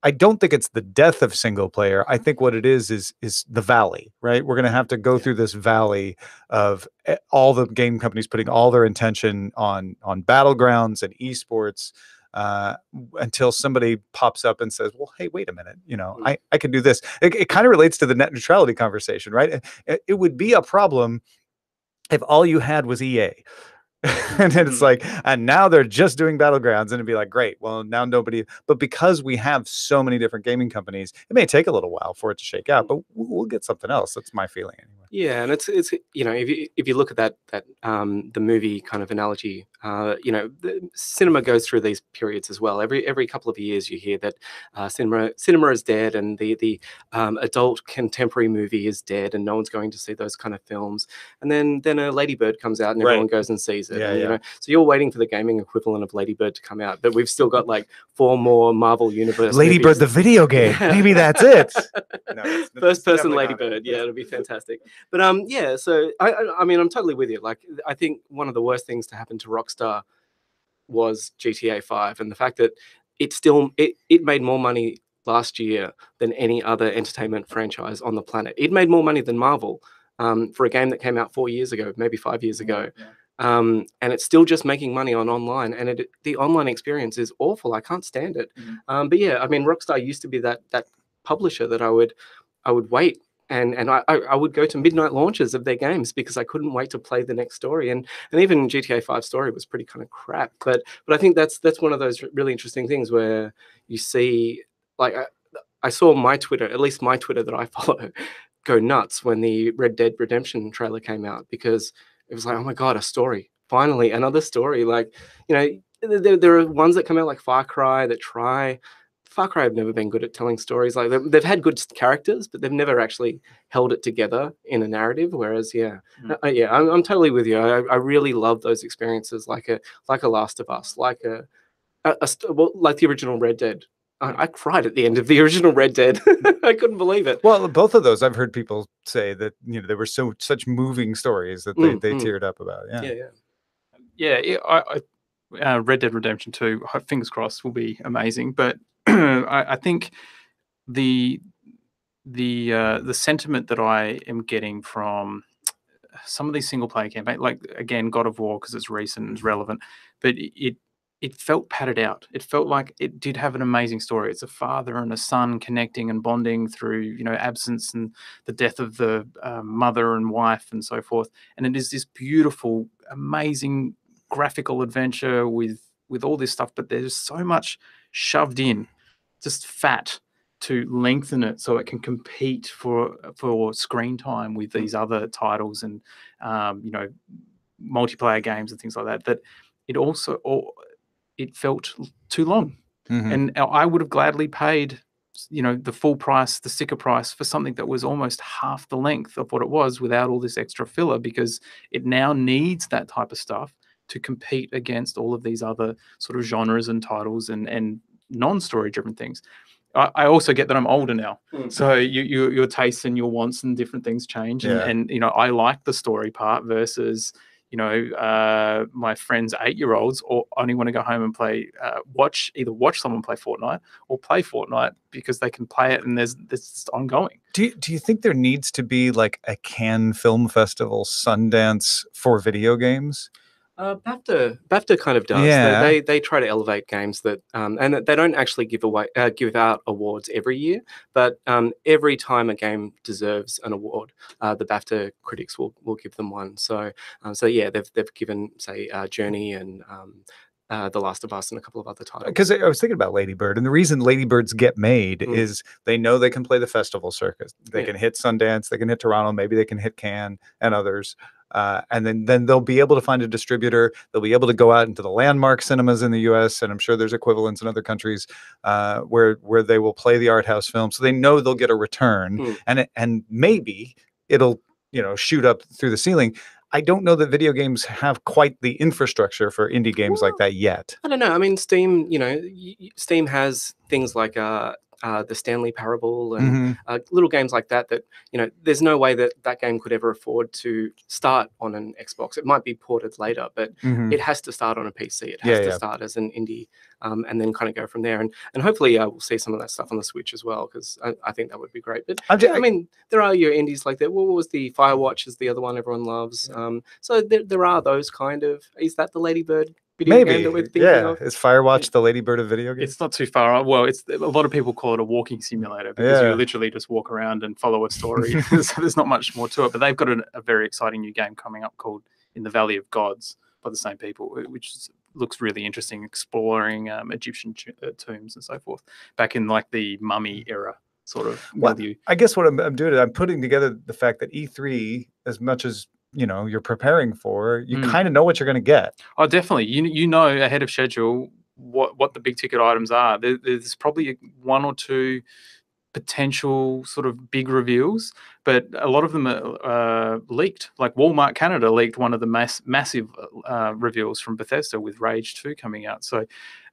I don't think it's the death of single player. I think what it is the valley, right? We're going to have to go through this valley of all the game companies putting all their intention on battlegrounds and esports, until somebody pops up and says, well, hey, wait a minute, I can do this. It kind of relates to the net neutrality conversation, right? It would be a problem if all you had was EA. And then it's like, and now they're just doing battlegrounds, and it'd be like, great, well, now nobody, but because we have so many different gaming companies, it may take a little while for it to shake out, but we'll get something else. That's my feeling anyway. Yeah, and it's if you look at that the movie kind of analogy, the cinema goes through these periods as well. Every couple of years you hear that cinema is dead, and the adult contemporary movie is dead, and no one's going to see those kind of films. And then a Lady Bird comes out, and everyone goes and sees it. And, so you're waiting for the gaming equivalent of Lady Bird to come out, but we've still got like 4 more Marvel Universe Lady movies. Bird the video game. Maybe that's it. No, First person Lady Bird. Yeah, it'll be fantastic. But yeah, so I mean, I'm totally with you. Like, I think one of the worst things to happen to Rockstar was GTA 5, and the fact that it made more money last year than any other entertainment franchise on the planet. It made more money than Marvel for a game that came out 4 years ago, maybe 5 years ago. And it's still just making money on online, and the online experience is awful. I can't stand it. But yeah, I mean, Rockstar used to be that publisher that I would wait. And I would go to midnight launches of their games because I couldn't wait to play the next story. And even GTA 5 story was pretty kind of crap. But I think that's one of those really interesting things where you see, like, I saw my Twitter, at least my Twitter that I follow, go nuts when the Red Dead Redemption trailer came out, because it was like, oh my God, a story. Finally, another story. Like, there are ones that come out like Far Cry that try. Far Cry have never been good at telling stories. Like, they've had good characters, but they've never actually held it together in a narrative. Whereas, I'm totally with you. I really love those experiences, like a Last of Us, like like the original Red Dead. I cried at the end of the original Red Dead. I couldn't believe it. Well, both of those, I've heard people say that they were such moving stories that they teared up about. Red Dead Redemption 2, fingers crossed, will be amazing. But I think the sentiment that I am getting from some of these single player campaigns, like, again, God of War, because it's recent and it's relevant, but it felt padded out. It felt like it did have an amazing story. It's a father and a son connecting and bonding through, absence and the death of the mother and wife and so forth. And it is this beautiful, amazing graphical adventure with all this stuff, but there's so much shoved in, just fat, to lengthen it so it can compete for screen time with these other titles and multiplayer games and things like that. That it felt too long. And I would have gladly paid, the full price, the sticker price, for something that was almost half the length of what it was without all this extra filler, because it now needs that type of stuff to compete against all of these other sort of genres and titles and non-story driven things. I also get that I'm older now, so your tastes and your wants and different things change, and I like the story part versus my friends' 8-year-olds only want to go home and play, either watch someone play Fortnite or play Fortnite because they can play it and there's ongoing. Do you think there needs to be like a Cannes Film Festival, Sundance for video games? BAFTA kind of does. Yeah. They try to elevate games that, and they don't actually give out awards every year, but every time a game deserves an award, the BAFTA critics will give them one. So yeah, they've given, say, Journey and The Last of Us and a couple of other titles. Because I was thinking about Lady Bird, and the reason Lady Birds get made is they know they can play the festival circuit. They can hit Sundance, they can hit Toronto, maybe they can hit Cannes and others. And then they'll be able to find a distributor. They'll be able to go out into the landmark cinemas in the U.S., and I'm sure there's equivalents in other countries where they will play the art house film. So they know they'll get a return, and maybe it'll shoot up through the ceiling. I don't know that video games have quite the infrastructure for indie games like that yet. I don't know. I mean, Steam, Steam has things like the Stanley Parable and little games like that, there's no way that game could ever afford to start on an Xbox. It might be ported later, but it has to start on a PC. It has to start as an indie and then kind of go from there. And hopefully we'll see some of that stuff on the Switch as well, because I think that would be great. But I mean, there are your indies like that. What was the Firewatch is the other one everyone loves. So there are those kind of, is that the Lady Bird video game that we're thinking of? Is Firewatch the Lady Bird of video games? It's not too far. Well, a lot of people call it a walking simulator because you literally just walk around and follow a story. So there's not much more to it. But they've got a very exciting new game coming up called In the Valley of Gods by the same people, which looks really interesting, exploring Egyptian tombs and so forth back in like the mummy era sort of. I guess what I'm doing is I'm putting together the fact that E3, as much as you're preparing for, you kind of know what you're going to get. Oh, definitely. You know ahead of schedule what the big ticket items are. There's probably one or two potential sort of big reveals, but a lot of them are leaked. Like Walmart Canada leaked one of the massive reveals from Bethesda with Rage 2 coming out. So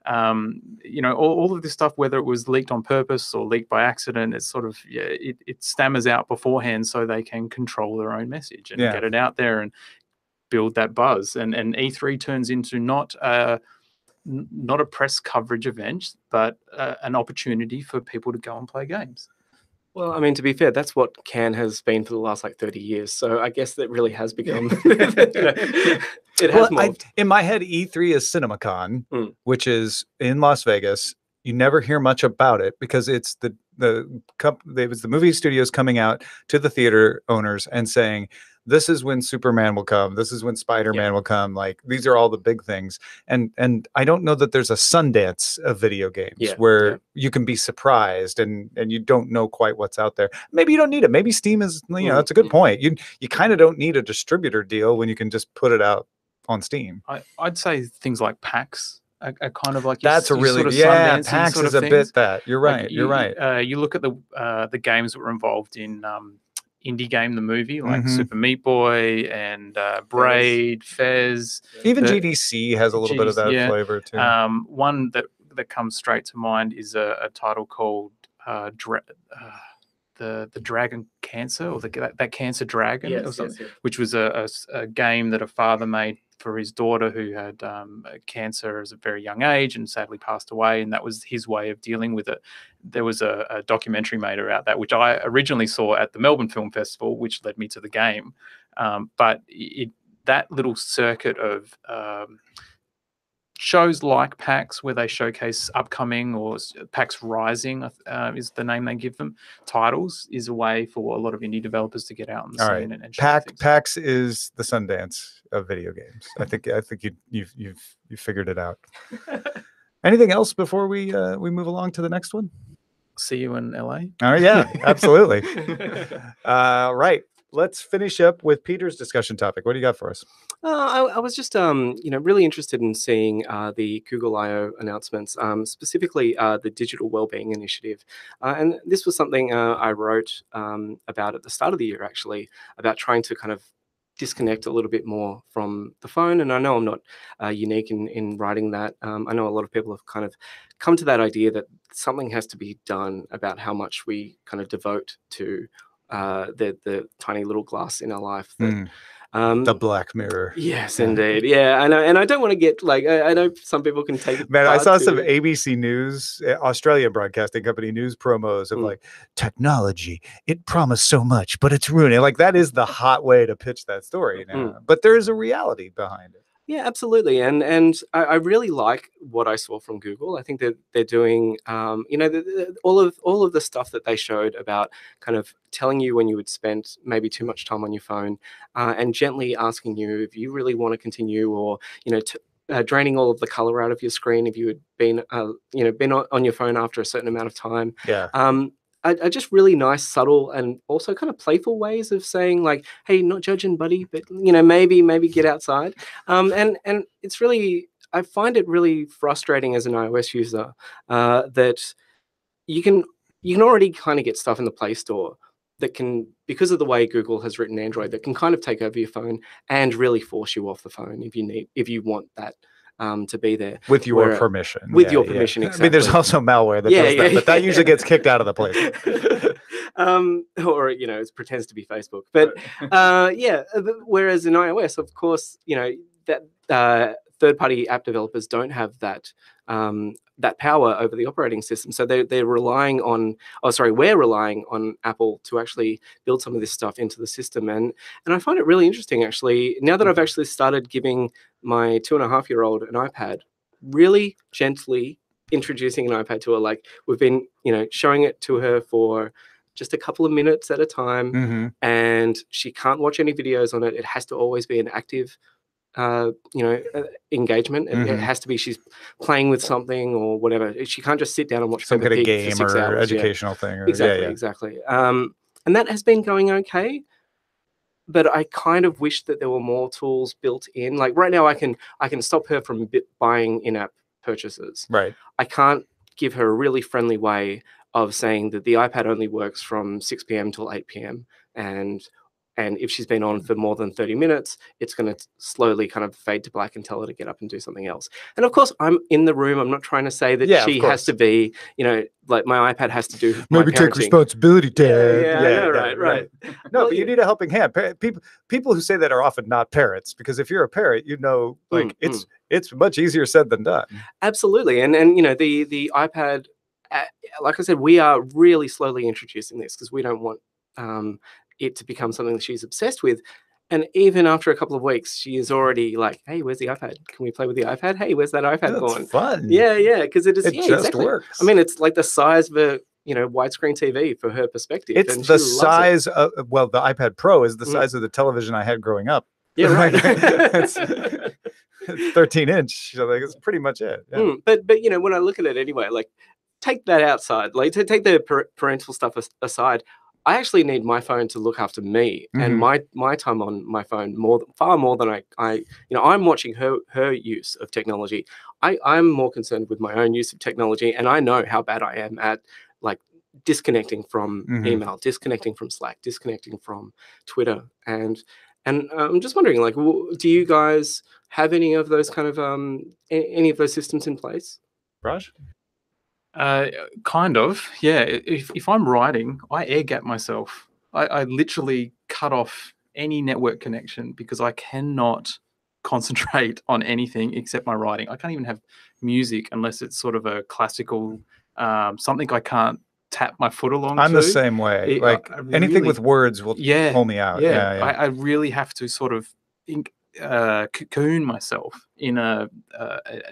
all of this stuff, whether it was leaked on purpose or leaked by accident, it's sort of it stammers out beforehand so they can control their own message and get it out there and build that buzz. And E3 turns into not a press coverage event, but an opportunity for people to go and play games. Well, I mean, to be fair, that's what Cannes has been for the last 30 years. So I guess that really has become. It has morphed. In my head, E3 is CinemaCon, which is in Las Vegas. You never hear much about it because it's the movie studios coming out to the theater owners and saying, this is when Superman will come. This is when Spider-Man will come. Like, these are all the big things. And I don't know that there's a Sundance of video games where you can be surprised and you don't know quite what's out there. Maybe you don't need it. Maybe Steam is, that's a good point. You kind of don't need a distributor deal when you can just put it out on Steam. I'd say things like PAX are kind of like that's a really PAX is a bit that. You're right. You're right. You look at the games that were involved in Indie Game the movie, like Super Meat Boy and Braid, Fez. Even GDC has a little bit of that flavor too. One that comes straight to mind is a title called the Dragon Cancer, or that Cancer Dragon, which was a game that a father made for his daughter who had cancer at a very young age and sadly passed away, and that was his way of dealing with it. There was a documentary made about that, which I originally saw at the Melbourne Film Festival, which led me to the game. But that little circuit of shows like PAX, where they showcase upcoming, or PAX Rising is the name they give them, titles, is a way for a lot of indie developers to get out on the scene and show things. PAX is the Sundance of video games. I think you've figured it out. Anything else before we move along to the next one? See you in LA. Oh yeah, absolutely. Right. Let's finish up with Peter's discussion topic. What do you got for us? I was just, really interested in seeing the Google I/O announcements, specifically the Digital Wellbeing Initiative. And this was something I wrote about at the start of the year, actually, about trying to kind of disconnect a little bit more from the phone. And I know I'm not unique in writing that. I know a lot of people have kind of come to that idea that something has to be done about how much we kind of devote to the tiny little glass in our life that The Black Mirror. Yes, indeed. Yeah, I know, and I don't want to get like I know some people can take it. Man, I far saw some too- ABC News, Australia Broadcasting Company news promos of like technology. It promised so much, but it's ruining. Like that is the hot way to pitch that story now. But there is a reality behind it. Yeah, absolutely, and I really like what I saw from Google. I think that they're doing, all of the stuff that they showed about kind of telling you when you would spend maybe too much time on your phone, and gently asking you if you really want to continue, or draining all of the color out of your screen if you had been, been on your phone after a certain amount of time. Yeah. Are just really nice, subtle, and also kind of playful ways of saying like, "Hey, not judging, buddy, but maybe get outside." And it's really, I find it really frustrating as an iOS user that you can already kind of get stuff in the Play Store that can, because of the way Google has written Android, that can kind of take over your phone and really force you off the phone if you want that. To be there with your permission. With your permission, exactly. I mean, there's also malware that does that, but that usually gets kicked out of the place. Or it pretends to be Facebook. But whereas in iOS, of course, that third-party app developers don't have that that power over the operating system. So we're relying on Apple to actually build some of this stuff into the system. And I find it really interesting, actually, now that I've actually started giving my 2.5-year-old an iPad, really gently introducing an iPad to her. Like we've been, showing it to her for just a couple of minutes at a time, and she can't watch any videos on it. It has to always be an active engagement. It has to be she's playing with something or whatever. She can't just sit down and watch some kind of game for 6 or hours. educational thing. Or, Exactly. And that has been going okay. But I kind of wish that there were more tools built in. Like right now, I can stop her from buying in-app purchases. Right. I can't give her a really friendly way of saying that the iPad only works from 6 p.m. till 8 p.m. And if she's been on for more than 30 minutes, it's going to slowly kind of fade to black and tell her to get up and do something else. And of course, I'm in the room. I'm not trying to say that she has to be, like my iPad has to do. Maybe take responsibility, Dad. Yeah, right. No, but you need a helping hand. People who say that are often not parents, because if you're a parent, it's much easier said than done. Absolutely, and the iPad, like I said, we are really slowly introducing this because we don't want it to become something that she's obsessed with. And even after a couple of weeks, she is already like, "Hey, where's the iPad? Can we play with the iPad? Hey, where's that iPad gone?" That's fun. Yeah, because it is. It just works. I mean, it's like the size of a widescreen TV for her perspective. It's the size of the iPad Pro is the size of the television I had growing up. Yeah, right. It's 13-inch. So like, it's pretty much it. Yeah. But when I look at it anyway, like take that outside, like to take the parental stuff aside. I actually need my phone to look after me and my time on my phone far more than I'm watching her use of technology. I'm more concerned with my own use of technology, and I know how bad I am at like disconnecting from email, disconnecting from Slack, disconnecting from Twitter, and I'm just wondering, like, do you guys have any of those kind of any of those systems in place? Raj? Kind of, yeah. If I'm writing, I air gap myself. I literally cut off any network connection because I cannot concentrate on anything except my writing. I can't even have music unless it's sort of a classical something I can't tap my foot along. I'm the same way. Anything with words will pull me out. Yeah. I really have to sort of cocoon myself in an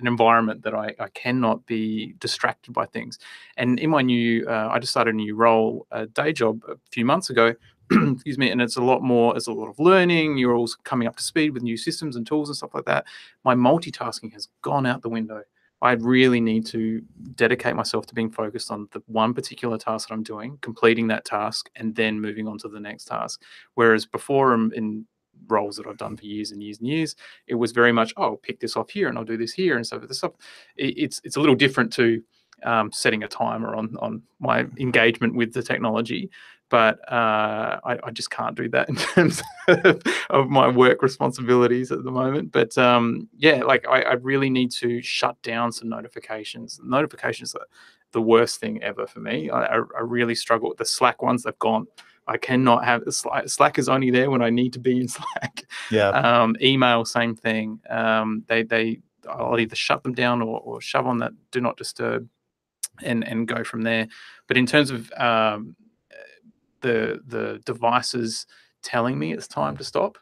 environment that I cannot be distracted by things. And in my new, I just started a new role, a day job a few months ago, excuse me, and it's a lot of learning. You're all coming up to speed with new systems and tools and stuff like that. My multitasking has gone out the window. I really need to dedicate myself to being focused on the one particular task that I'm doing, completing that task, and then moving on to the next task. Whereas before in roles that I've done for years and years and years, it was very much, I'll pick this off here and I'll do this here and so this stuff. It's a little different to setting a timer on my engagement with the technology, but I just can't do that in terms of my work responsibilities at the moment. But I really need to shut down some notifications. Notifications are the worst thing ever for me. I really struggle with the Slack ones. They've gone I cannot have Slack is only there when I need to be in Slack. Yeah. Email, same thing. I'll either shut them down or shove on that do not disturb and go from there. But in terms of the devices telling me it's time to stop,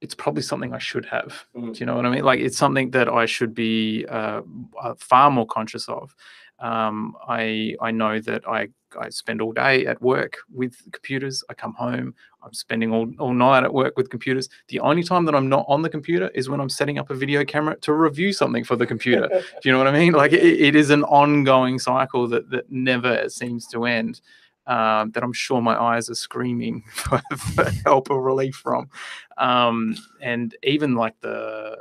it's probably something I should have. Do you know what I mean? Like, it's something that I should be far more conscious of. I know that I spend all day at work with computers. I come home, I'm spending all night at work with computers. The only time that I'm not on the computer is when I'm setting up a video camera to review something for the computer. Do you know what I mean? Like, it is an ongoing cycle that never seems to end. That I'm sure my eyes are screaming for help or relief from. And even like the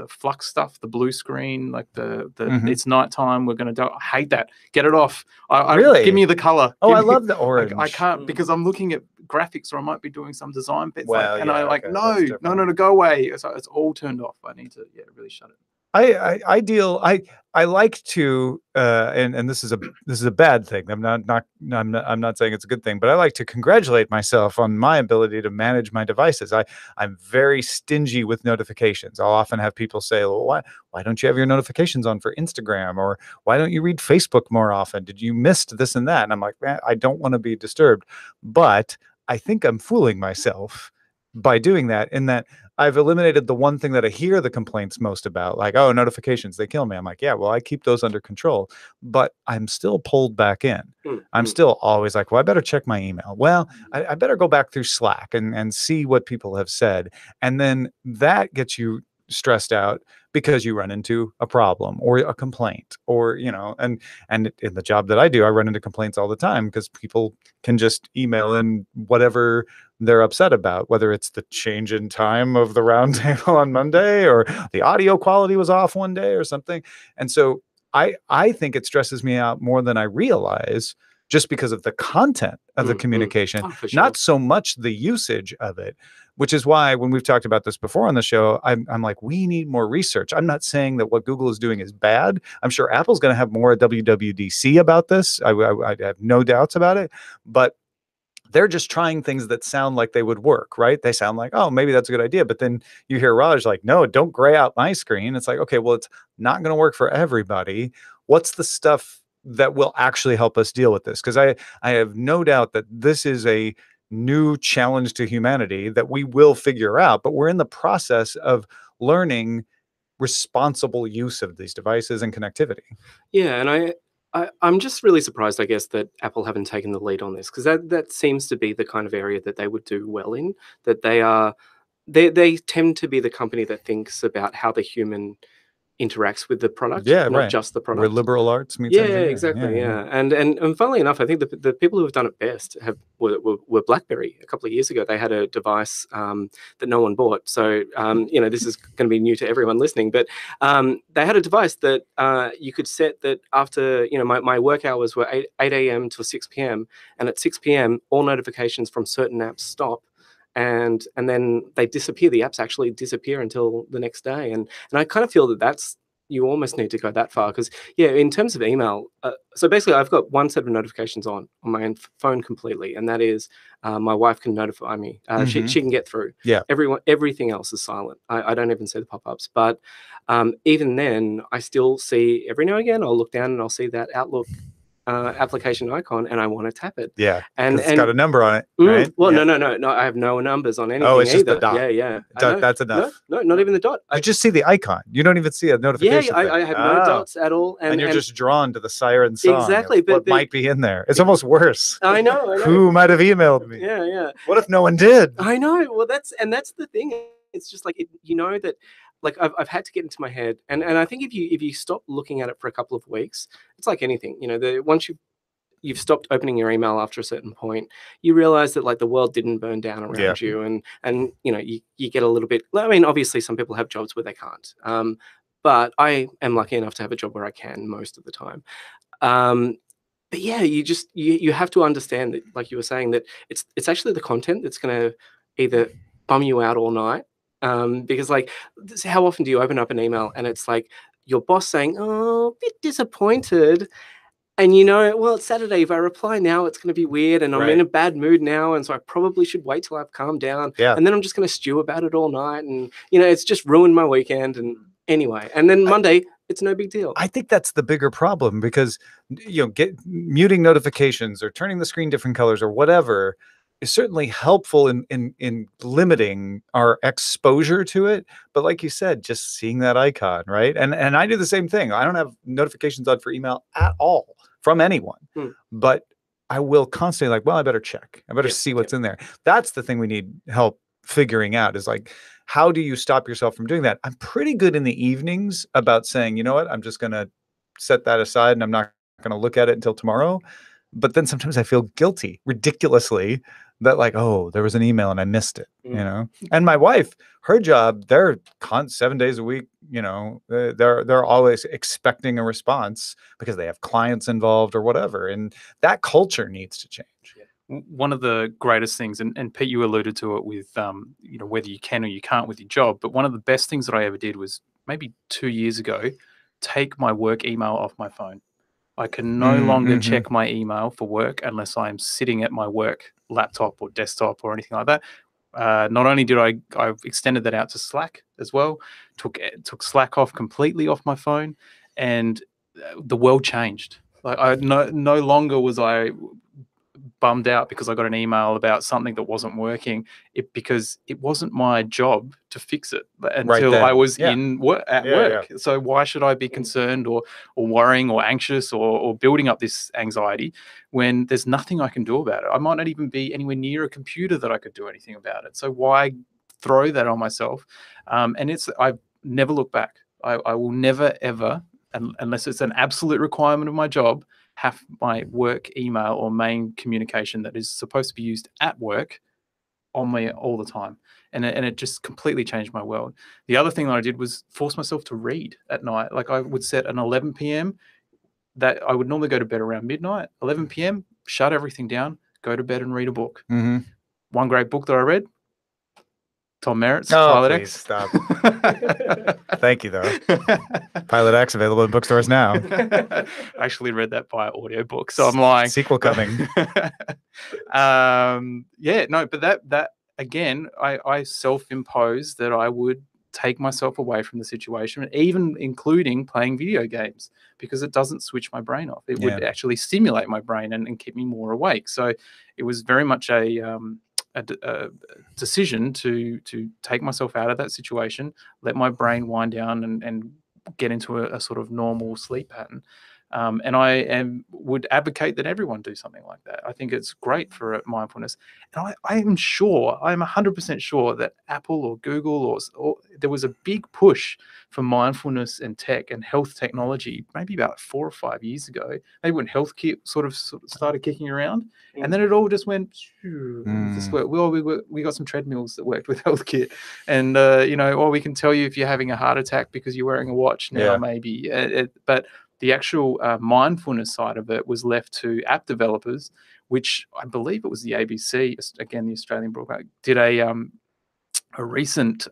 flux stuff, the blue screen, like the it's nighttime, we're going to do, I hate that. Get it off. Really? Give me the color. Oh, I love the orange. I can't, because I'm looking at graphics, or I might be doing some design bits. Well, and yeah, I like, okay, no, go away. So it's all turned off. I need to really shut it. I like to and this is a bad thing. I'm not saying it's a good thing, but I like to congratulate myself on my ability to manage my devices. I'm very stingy with notifications. I'll often have people say, well, why don't you have your notifications on for Instagram, or why don't you read Facebook more often? Did you miss this and that? And I'm like, man, I don't want to be disturbed, but I think I'm fooling myself by doing that, in that I've eliminated the one thing that I hear the complaints most about, like, oh, notifications, they kill me. I'm like, yeah, well, I keep those under control, but I'm still pulled back in. I'm still always like, well, I better check my email. Well, I better go back through Slack and see what people have said. And then that gets you stressed out because you run into a problem or a complaint, or, you know, and in the job that I do, I run into complaints all the time because people can just email in whatever they're upset about, whether it's the change in time of the roundtable on Monday, or the audio quality was off one day or something. And so I think it stresses me out more than I realize, just because of the content of the communication, Oh, for sure. not so much the usage of it, which is why when we've talked about this before on the show, I'm like, we need more research. I'm not saying that what Google is doing is bad. I'm sure Apple's going to have more at WWDC about this. I have no doubts about it, but they're just trying things that sound like they would work, right? They sound like, oh, maybe that's a good idea. But then you hear Raj like, no, don't gray out my screen. It's like, okay, well, it's not going to work for everybody. What's the stuff that will actually help us deal with this? Because I have no doubt that this is a new challenge to humanity that we will figure out, but we're in the process of learning responsible use of these devices and connectivity. Yeah, and I'm just really surprised, I guess, that Apple haven't taken the lead on this, because that seems to be the kind of area that they would do well in. That they tend to be the company that thinks about how the human interacts with the product, not just the product. We're liberal arts meets Yeah, engineering. exactly. Yeah. And funnily enough, I think the people who have done it best were BlackBerry. A couple of years ago, they had a device that no one bought. So you know, this is going to be new to everyone listening, but they had a device that you could set that after, you know, my work hours were 8 a.m. till 6 p.m. and at 6 p.m. all notifications from certain apps stop. And then they disappear. The apps actually disappear until the next day. And I kind of feel that you almost need to go that far, because in terms of email, so basically I've got one set of notifications on my phone completely, and that is my wife can notify me. She can get through. Yeah. Everything else is silent. I don't even see the pop-ups. But even then, I still see, every now and again, I'll look down and I'll see that Outlook application icon, and I want to tap it. Yeah, and it's got a number on it, right? Well, no, I have no numbers on anything. Oh, it's just either. the dot. Yeah. That's enough. No, not even the dot. I just see the icon. You don't even see a notification. Yeah, I have no dots at all, and you're just drawn to the siren song. Exactly, but what might be in there? It's almost worse. I know. Who might have emailed me? Yeah. What if no one did? I know. Well, that's the thing. It's just like you know that. Like I've had to get into my head, and I think if you stop looking at it for a couple of weeks, it's like anything. You know, once you've stopped opening your email after a certain point, you realize that like the world didn't burn down around you, and you know you get a little bit. I mean, obviously some people have jobs where they can't, but I am lucky enough to have a job where I can most of the time. But yeah, you have to understand that, like you were saying, that it's actually the content that's going to either bum you out all night, because like how often do you open up an email and it's like your boss saying, "Oh, a bit disappointed." And you know, well, it's Saturday. If I reply now, it's going to be weird, and I'm Right. in a bad mood now, and so I probably should wait till I've calmed down. Yeah. And then I'm just going to stew about it all night, and you know, it's just ruined my weekend. And anyway, and then Monday, it's no big deal. I think that's the bigger problem because muting notifications or turning the screen different colors or whatever is certainly helpful in limiting our exposure to it. But like you said, just seeing that icon, right? And I do the same thing. I don't have notifications on for email at all from anyone, but I will constantly like, well, I better check. I better see what's in there. That's the thing we need help figuring out is like, how do you stop yourself from doing that? I'm pretty good in the evenings about saying, you know what, I'm just going to set that aside and I'm not going to look at it until tomorrow. But then sometimes I feel guilty, ridiculously, that like, oh, there was an email and I missed it, you know? And my wife, her job, they're 7 days a week, you know, they're always expecting a response because they have clients involved or whatever. And that culture needs to change. One of the greatest things, and Pete, you alluded to it with, you know, whether you can or you can't with your job, but one of the best things that I ever did was maybe 2 years ago, take my work email off my phone. I can no longer check my email for work unless I'm sitting at my work laptop or desktop or anything like that. Not only did I extended that out to Slack as well, took Slack off completely off my phone, and the world changed. Like I no longer was I bummed out because I got an email about something that wasn't working, because it wasn't my job to fix it until I was at work. So why should I be concerned or worrying or anxious or building up this anxiety when there's nothing I can do about it? I might not even be anywhere near a computer that I could do anything about it. So why throw that on myself? And I've never looked back. I will never, ever, unless it's an absolute requirement of my job, have my work email or main communication that is supposed to be used at work on me all the time. And it just completely changed my world. The other thing that I did was force myself to read at night. Like I would set an 11 p.m. that I would normally go to bed around midnight. 11 p.m., shut everything down, go to bed and read a book. One great book that I read, Tom Merritt's Pilot Please X. Stop. Thank you, though. Pilot X available in bookstores now. I actually read that via audiobook, so I'm lying. Sequel coming. But that again, I self-imposed that I would take myself away from the situation, even including playing video games, because it doesn't switch my brain off. It would actually stimulate my brain and keep me more awake. So it was very much a decision to take myself out of that situation, let my brain wind down and get into a sort of normal sleep pattern. And I would advocate that everyone do something like that. I think it's great for mindfulness. And I'm 100% sure that Apple or Google or there was a big push for mindfulness and tech and health technology maybe about 4 or 5 years ago, maybe when healthcare sort of started kicking around. And then it all just went, we got some treadmills that worked with healthcare. And, we can tell you if you're having a heart attack because you're wearing a watch now, maybe. But the actual mindfulness side of it was left to app developers, which I believe it was the ABC, again, the Australian broadcast, did a recent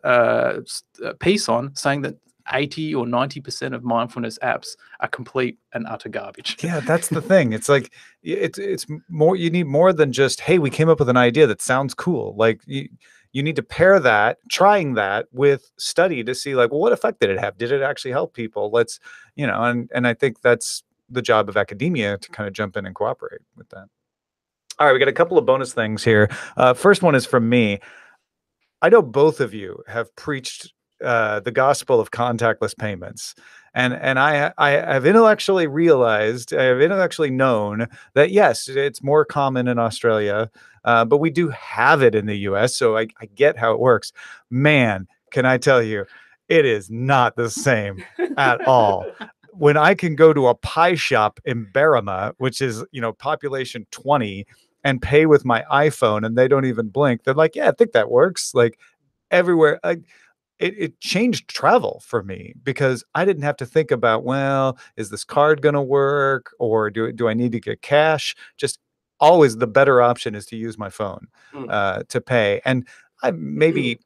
piece on saying that 80 or 90% of mindfulness apps are complete and utter garbage. Yeah, that's the thing. It's like it's more. You need more than just, hey, we came up with an idea that sounds cool. Like you need to pair trying that with study to see like, well, what effect did it have? Did it actually help people? Let's, and I think that's the job of academia to kind of jump in and cooperate with that. All right, we got a couple of bonus things here. First one is from me. I know both of you have preached the gospel of contactless payments. And I have intellectually realized, I have intellectually known that, yes, it's more common in Australia, but we do have it in the US. So I get how it works. Man, can I tell you, it is not the same at all. When I can go to a pie shop in Berrima, which is, population 20, and pay with my iPhone and they don't even blink, they're like, yeah, I think that works. Like everywhere. It changed travel for me because I didn't have to think about, well, is this card going to work or do I need to get cash? Just always the better option is to use my phone to pay. And I maybe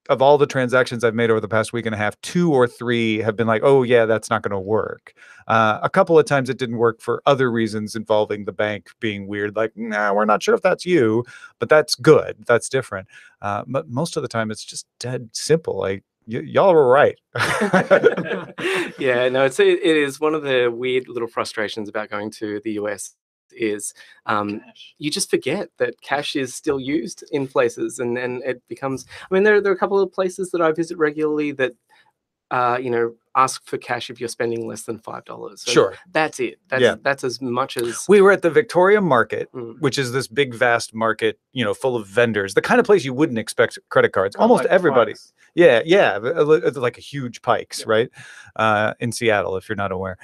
of all the transactions I've made over the past week and a half, 2 or 3 have been like, oh yeah, that's not going to work. A couple of times it didn't work for other reasons involving the bank being weird, like, nah, we're not sure if that's you, but that's good. That's different. But most of the time it's just dead simple. Like, y'all were right. Yeah, no, it is one of the weird little frustrations about going to the US is you just forget that cash is still used in places, and it becomes, I mean, there are a couple of places that I visit regularly that ask for cash if you're spending less than $5. So Sure. that's it. That's as much as we were at the Victoria Market, which is this big, vast market, full of vendors, the kind of place you wouldn't expect credit cards. Almost like everybody. Pikes. Yeah. Like a huge Pikes, right? In Seattle, if you're not aware.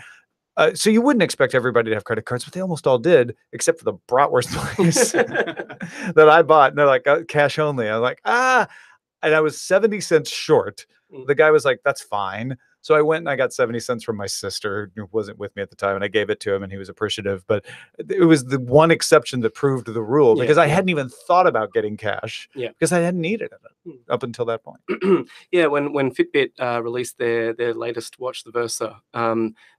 So you wouldn't expect everybody to have credit cards, but they almost all did, except for the bratwurst place that I bought. And they're like, cash only. I was like, and I was 70 cents short. The guy was like, that's fine. So I went and I got 70 cents from my sister, who wasn't with me at the time, and I gave it to him, and he was appreciative. But it was the one exception that proved the rule, because I hadn't even thought about getting cash, because I hadn't needed it up until that point. Yeah, when Fitbit released their latest watch, the Versa,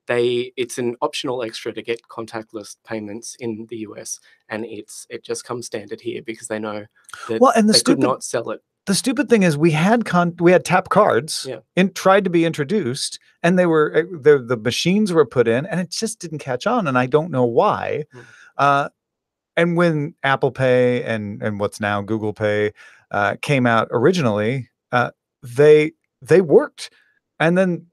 it's an optional extra to get contactless payments in the US, and it just comes standard here because they know that they could not sell it. The stupid thing is we had tap cards and tried to be introduced, and they were the machines were put in, and it just didn't catch on, and I don't know why. And when Apple Pay and what's now Google Pay came out originally, they worked, and then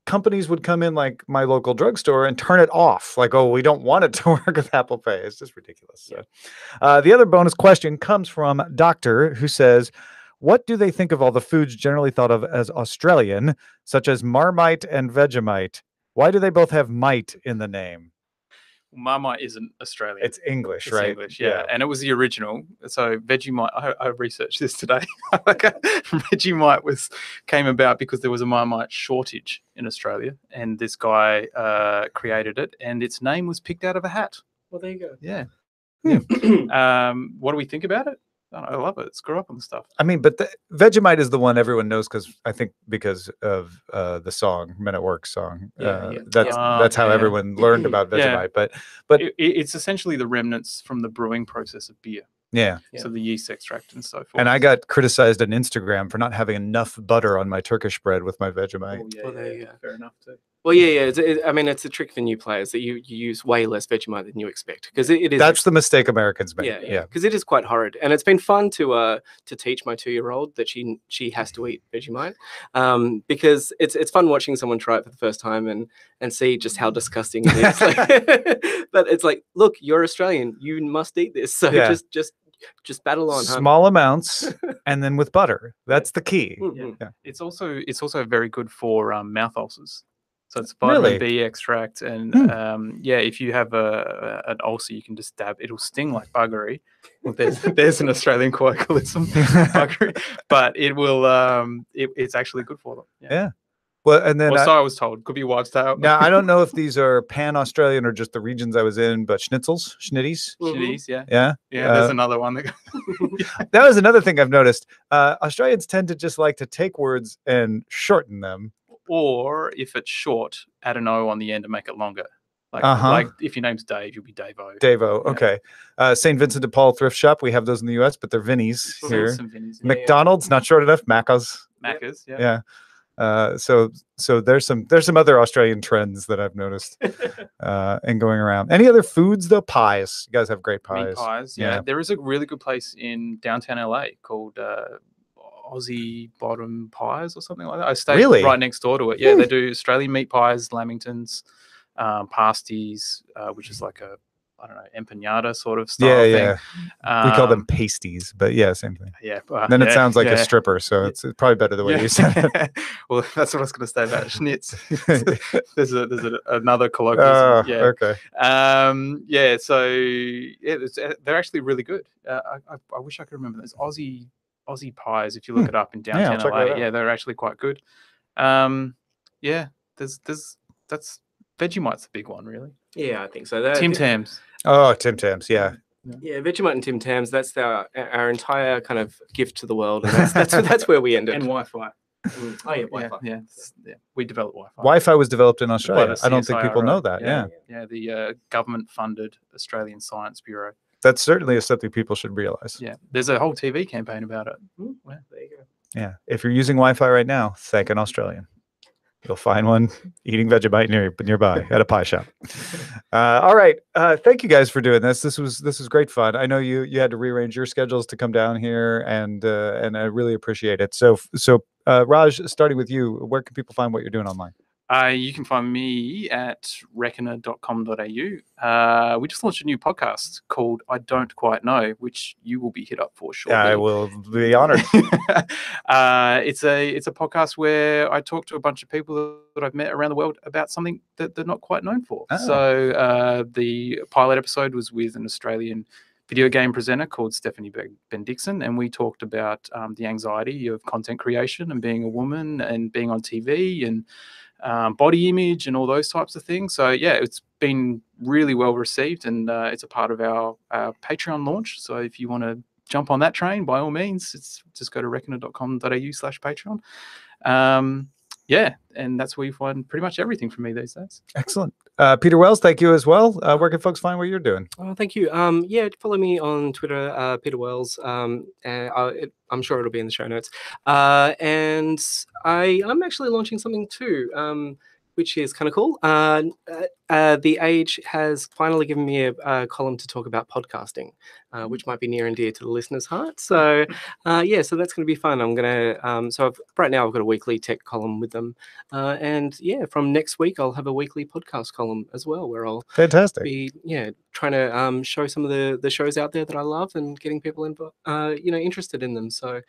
companies would come in, like my local drugstore, and turn it off. Like, oh, we don't want it to work with Apple Pay. It's just ridiculous. So, the other bonus question comes from Doctor, who says, what do they think of all the foods generally thought of as Australian, such as Marmite and Vegemite? Why do they both have "mite" in the name? Marmite isn't Australian. It's English, It's right? English, yeah. And it was the original. So Vegemite, I researched this today. Vegemite came about because there was a Marmite shortage in Australia, and this guy created it, and its name was picked out of a hat. Well, there you go. Yeah. What do we think about it? I love it. Screw up on the stuff. I mean, but the Vegemite is the one everyone knows because of the song Men at Work song. That's how everyone learned about Vegemite. But it's essentially the remnants from the brewing process of beer. Yeah. So the yeast extract and so forth. And I got criticized on Instagram for not having enough butter on my Turkish bread with my Vegemite. Fair enough too. Well, it's a trick for new players that you use way less Vegemite than you expect, because it is. That's the mistake Americans make. Yeah, because it is quite horrid, and it's been fun to teach my 2-year-old that she has to eat Vegemite, because it's fun watching someone try it for the first time and see just how disgusting it is. But it's like, look, you're Australian, you must eat this, so just battle on. Small amounts, and then with butter. That's the key. Yeah. It's also very good for mouth ulcers. So it's vitamin B extract, and if you have an ulcer, you can just dab. It'll sting like buggery. Well, there's an Australian colloquialism, buggery, but it will. It's actually good for them. Yeah. Well, and then so I was told. Could be wives' tale. Now I don't know if these are pan-Australian or just the regions I was in, but schnitties. Yeah. There's another one. That was another thing I've noticed. Australians tend to just like to take words and shorten them. Or if it's short, add an O on the end to make it longer. Like if your name's Dave, you'll be Dave-O. Dave-O, okay. St. Vincent de Paul thrift shop. We have those in the US, but they're Vinnies here. Some Vinnies, McDonald's, not short enough. Macca's. Yeah. So there's some other Australian trends that I've noticed and going around. Any other foods though? Pies. You guys have great pies. Meat pies. Yeah. There is a really good place in downtown LA called Aussie Bottom Pies or something like that. I stayed right next door to it. Yeah, they do Australian meat pies, lamingtons, pasties, which is like a empanada sort of style thing. We call them pasties, but same thing. Yeah. Then it sounds like a stripper, so it's probably better the way you said it. Well, that's what I was going to say about schnitz. there's another colloquialism. Okay. So they're actually really good. I wish I could remember those Aussie pies. If you look it up in downtown LA, they're actually quite good. That's Vegemite's the big one, really. Yeah, I think so. Tim Tams. Oh, Tim Tams, yeah. Yeah, Vegemite and Tim Tams. That's our entire kind of gift to the world, and that's where we ended. And Wi-Fi. Oh yeah, Wi-Fi. Yeah. We developed Wi-Fi. Wi-Fi was developed in By Australia. the I don't think people know CSIRO. that. Yeah. Yeah, the government-funded Australian Science Bureau. That's certainly something people should realize. Yeah, there's a whole TV campaign about it. Well, there you go. Yeah. If you're using Wi-Fi right now, thank an Australian. You'll find one eating Vegemite nearby at a pie shop. All right. Thank you guys for doing this. This was great fun. I know you had to rearrange your schedules to come down here, and I really appreciate it. So Raj, starting with you, where can people find what you're doing online? You can find me at reckoner.com.au. We just launched a new podcast called I Don't Quite Know, which you will be hit up for shortly. I will be honored. It's a podcast where I talk to a bunch of people that I've met around the world about something that they're not quite known for. Oh. So the pilot episode was with an Australian video game presenter called Stephanie Ben-Dixon, and we talked about the anxiety of content creation and being a woman and being on TV and body image and all those types of things. So yeah, it's been really well received, and it's a part of our Patreon launch. So if you want to jump on that train, by all means, it's just go to reckoner.com.au/Patreon. Yeah, and that's where you find pretty much everything from me these days. Excellent. Peter Wells, thank you as well. Where can folks find what you're doing? Oh, thank you. Yeah, follow me on Twitter, Peter Wells. And I'm sure it'll be in the show notes. And I'm actually launching something too, which is kind of cool. The Age has finally given me a column to talk about podcasting, which might be near and dear to the listener's heart. So yeah, so that's going to be fun. I'm going to, right now I've got a weekly tech column with them. And yeah, from next week, I'll have a weekly podcast column as well, where I'll be, trying to show some of the shows out there that I love and getting people interested in them. So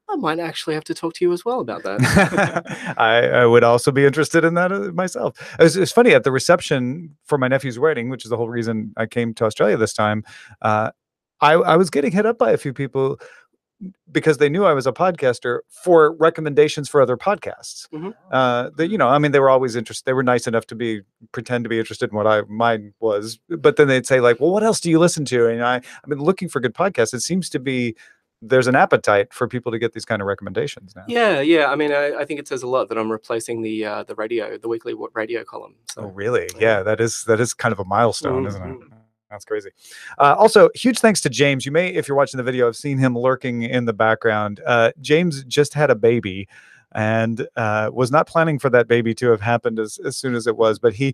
I might actually have to talk to you as well about that. I would also be interested in that myself. It's funny, at the reception for my nephew's wedding, which is the whole reason I came to Australia this time, I was getting hit up by a few people because they knew I was a podcaster for recommendations for other podcasts. Mm-hmm. They were always interested. They were nice enough to pretend to be interested in what mine was, but then they'd say like, well, what else do you listen to? And I've been looking for good podcasts. It seems to be there's an appetite for people to get these kind of recommendations now. Yeah. I mean, I think it says a lot that I'm replacing the weekly radio column. So. Oh, really? Yeah, that is kind of a milestone, isn't it? That's crazy. Also, huge thanks to James. You may, if you're watching the video, have seen him lurking in the background. James just had a baby and was not planning for that baby to have happened as soon as it was, but he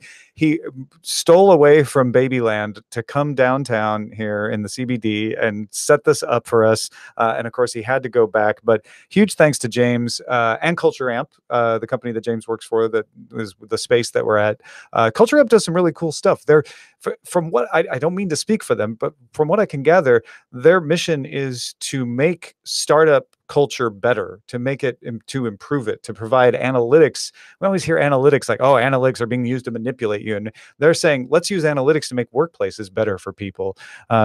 stole away from Babyland to come downtown here in the CBD and set this up for us. And of course, he had to go back. But huge thanks to James and Culture Amp, the company that James works for, that is the space that we're at. Culture Amp does some really cool stuff. From what I don't mean to speak for them, but from what I can gather, their mission is to make startup culture better, to make it, to improve it, to provide analytics. We always hear analytics like, oh, analytics are being used to manipulate you, and they're saying let's use analytics to make workplaces better for people.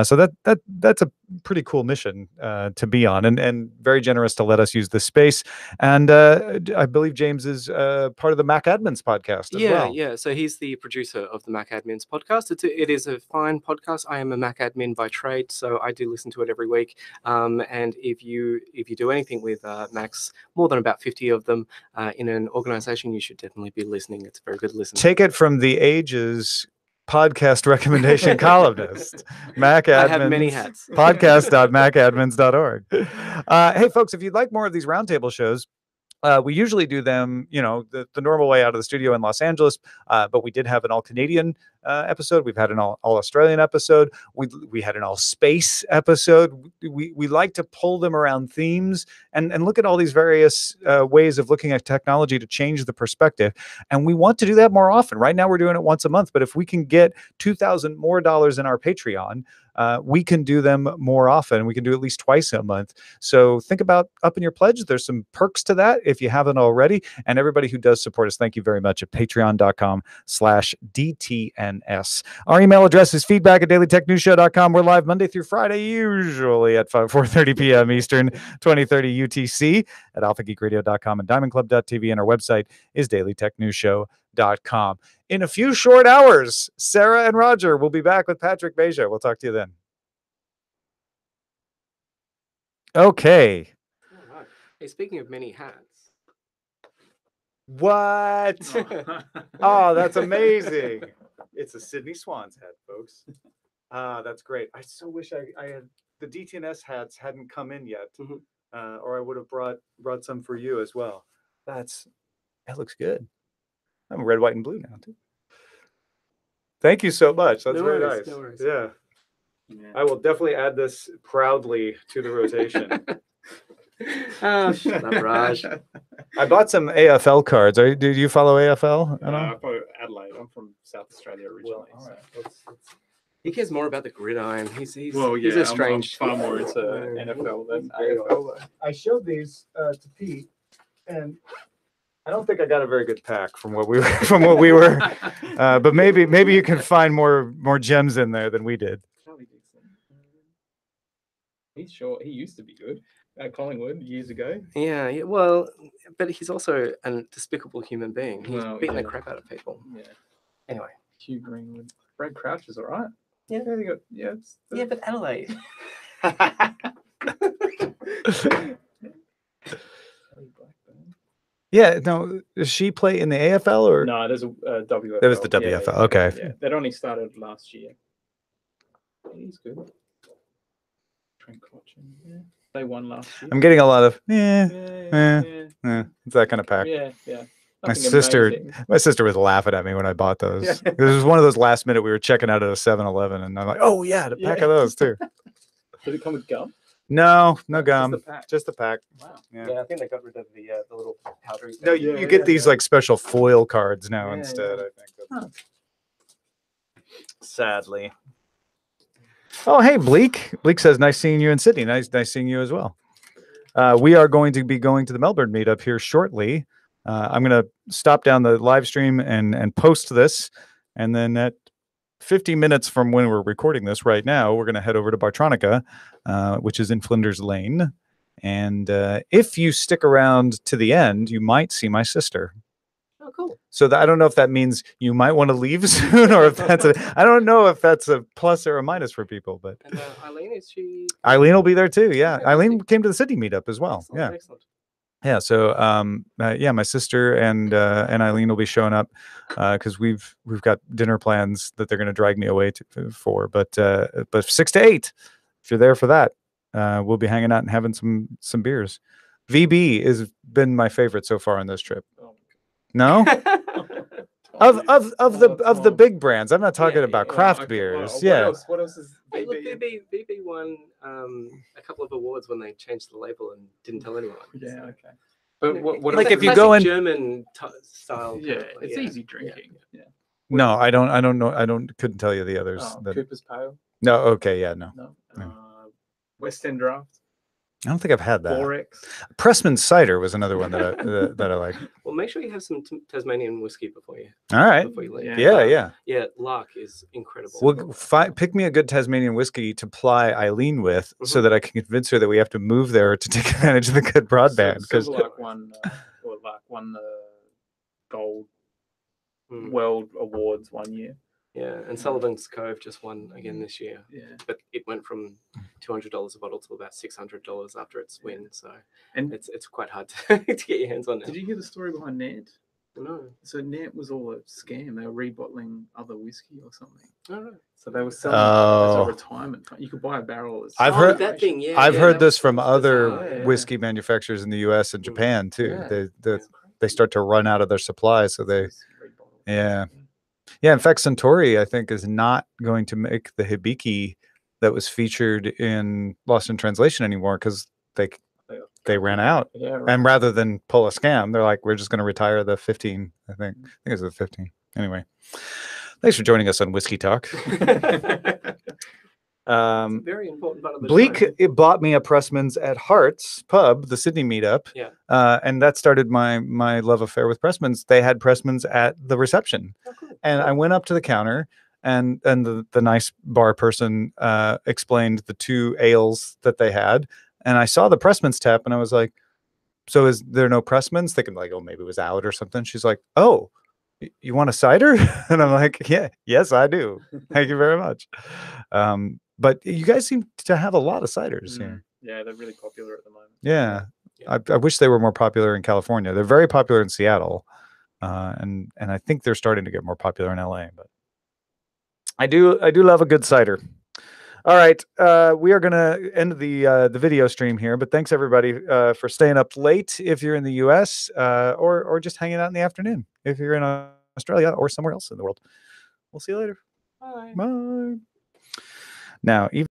So that's a pretty cool mission to be on, and very generous to let us use this space. And I believe James is part of the Mac Admins podcast as well. Yeah. So he's the producer of the Mac Admins podcast. It is a fine podcast. I am a Mac admin by trade, so I do listen to it every week. And if you do anything with Macs, more than about 50 of them in an organization, you should definitely be listening. It's a very good listen. Take it from the Age's podcast recommendation columnist, Mac Admins. I have many hats. podcast.macadmins.org. Hey, folks, if you'd like more of these roundtable shows, we usually do them, the normal way out of the studio in Los Angeles, but we did have an all-Canadian episode. We've had an all-Australian episode. We had an all-space episode. We like to pull them around themes and look at all these various ways of looking at technology to change the perspective. And we want to do that more often. Right now, we're doing it once a month, but if we can get $2,000 more in our Patreon, we can do them more often. We can do at least twice a month. So think about upping your pledge. There's some perks to that if you haven't already. And everybody who does support us, thank you very much at patreon.com/DTNS. Our email address is feedback@dailytechnewsshow.com. We're live Monday through Friday, usually at 4:30 p.m. Eastern, 2030 UTC at alphageekradio.com and diamondclub.tv. And our website is dailytechnewsshow.com. In a few short hours, Sarah and Roger will be back with Patrick Beja. We'll talk to you then. Okay. All right. Hey, speaking of many hats. What? Oh, that's amazing. It's a Sydney Swans hat, folks. That's great. I so wish I had the DTNS hats hadn't come in yet, or I would have brought some for you as well. That looks good. I'm red, white, and blue now too. Thank you so much. That's No very worries, nice. no worries. Yeah. I will definitely add this proudly to the rotation. Oh, shut up, Raj. I bought some AFL cards. Do you follow AFL at all? I follow Adelaide. I'm from South Australia originally. All right. He cares more about the gridiron. He's he's yeah, a strange. I'm far more into NFL than AFL. I showed these to Pete, and I don't think I got a very good pack from what we were. But maybe you can find more gems in there than we did. He's short. He used to be good at Collingwood years ago. Yeah, well, but he's also a despicable human being. He's beating the crap out of people. Yeah. Anyway. Hugh Greenwood. Brad Crouch is all right. Yeah. Yeah, But Adelaide. Yeah, no, does she play in the AFL or? No, there's a WFL. That was the WFL. Okay. Yeah, that only started last year. He's good. Trent Cotchin. Yeah. They won last year. I'm getting a lot of Yeah. it's that kind of pack. Yeah. My Nothing sister amazing. was laughing at me when I bought those. This was one of those last minute we were checking out at a 7-Eleven, and I'm like, oh yeah, the pack of those too. Did it come with gum? No Just gum, the pack. just the pack. Wow. Yeah, I think they got rid of the little powdery. No, you get these like special foil cards now Yeah, instead. yeah. I think. Sadly. Oh, hey, Bleak. Bleak says, "Nice seeing you in Sydney. Nice seeing you as well." We are going to be going to the Melbourne meetup here shortly. I'm going to stop down the live stream and post this, and then at 50 minutes from when we're recording this right now, we're going to head over to Bartronica, which is in Flinders Lane. And if you stick around to the end, you might see my sister. Oh, cool. So I don't know if that means you might want to leave soon, or if I don't know if that's a plus or a minus for people. But And Eileen, is she? Eileen will be there too. Yeah, Okay, Eileen came to the Sydney meetup as well. Excellent, excellent. Yeah. So my sister and Eileen will be showing up because we've got dinner plans that they're going to drag me away for. But 6 to 8, if you're there for that, we'll be hanging out and having some beers. VB has been my favorite so far on this trip. No, of the big brands. I'm not talking about craft beers. What else is Hey, look, BB won a couple of awards when they changed the label and didn't tell anyone. Yeah, okay. But what Like else if is- you go in- German style. yeah, kind of, it's easy drinking. Yeah. No, I don't know. Couldn't tell you the others. Oh, Cooper's Pale. No. Okay. Yeah. No. No. No. West End Draft. I don't think I've had that. Borex. Pressman cider was another one that I like. Well, make sure you have some Tasmanian whiskey before you All right. leave. Yeah. Yeah, Lark is incredible. Well, pick me a good Tasmanian whiskey to ply Eileen with, so Mhm. that I can convince her that we have to move there to take advantage of the good broadband. Because Silverlark won the gold Mm. world awards one year. Yeah, and Sullivan's Cove just won again this year, Yeah. but it went from $200 a bottle to about $600 after its win. So And it's quite hard to get your hands on now. did you hear the story behind Nant? No. So Nant was all a scam. They were rebottling other whiskey or something. All right. So they were selling it as Oh. a retirement fund. You could buy a barrel. As I've Oh, heard- that thing. Yeah, I've yeah, heard that this was from other bizarre, yeah. whiskey manufacturers in the U.S. and Mm. Japan too. Yeah. They start to run out of their supply, so they. It's rebottled. Yeah. Yeah, in fact, Suntory, I think, is not going to make the Hibiki that was featured in Lost in Translation anymore because they ran out. Yeah, right. And rather than pull a scam, they're like, we're just going to retire the 15, I think. I think it's the 15. Anyway, thanks for joining us on Whiskey Talk. Very important part of the Bleak show. it bought me a Pressman's at Hart's Pub, the Sydney meetup. Yeah. And that started my love affair with Pressman's. They had Pressman's at the reception. Oh, cool. And I went up to the counter, and the nice bar person explained the 2 ales that they had. And I saw the Pressman's tap, and I was like, so is there no Pressman's? Thinking like, oh, maybe it was out or something. She's like, oh, you want a cider? And I'm like, yes, I do. Thank you very much. But you guys seem to have a lot of ciders here. Yeah, they're really popular at the moment. Yeah. Yeah. I wish they were more popular in California. They're very popular in Seattle. And I think they're starting to get more popular in LA, but I do love a good cider. All right, we are gonna end the video stream here, but thanks everybody for staying up late if you're in the US, or just hanging out in the afternoon if you're in Australia or somewhere else in the world. We'll see you later. Bye. Bye. Now, even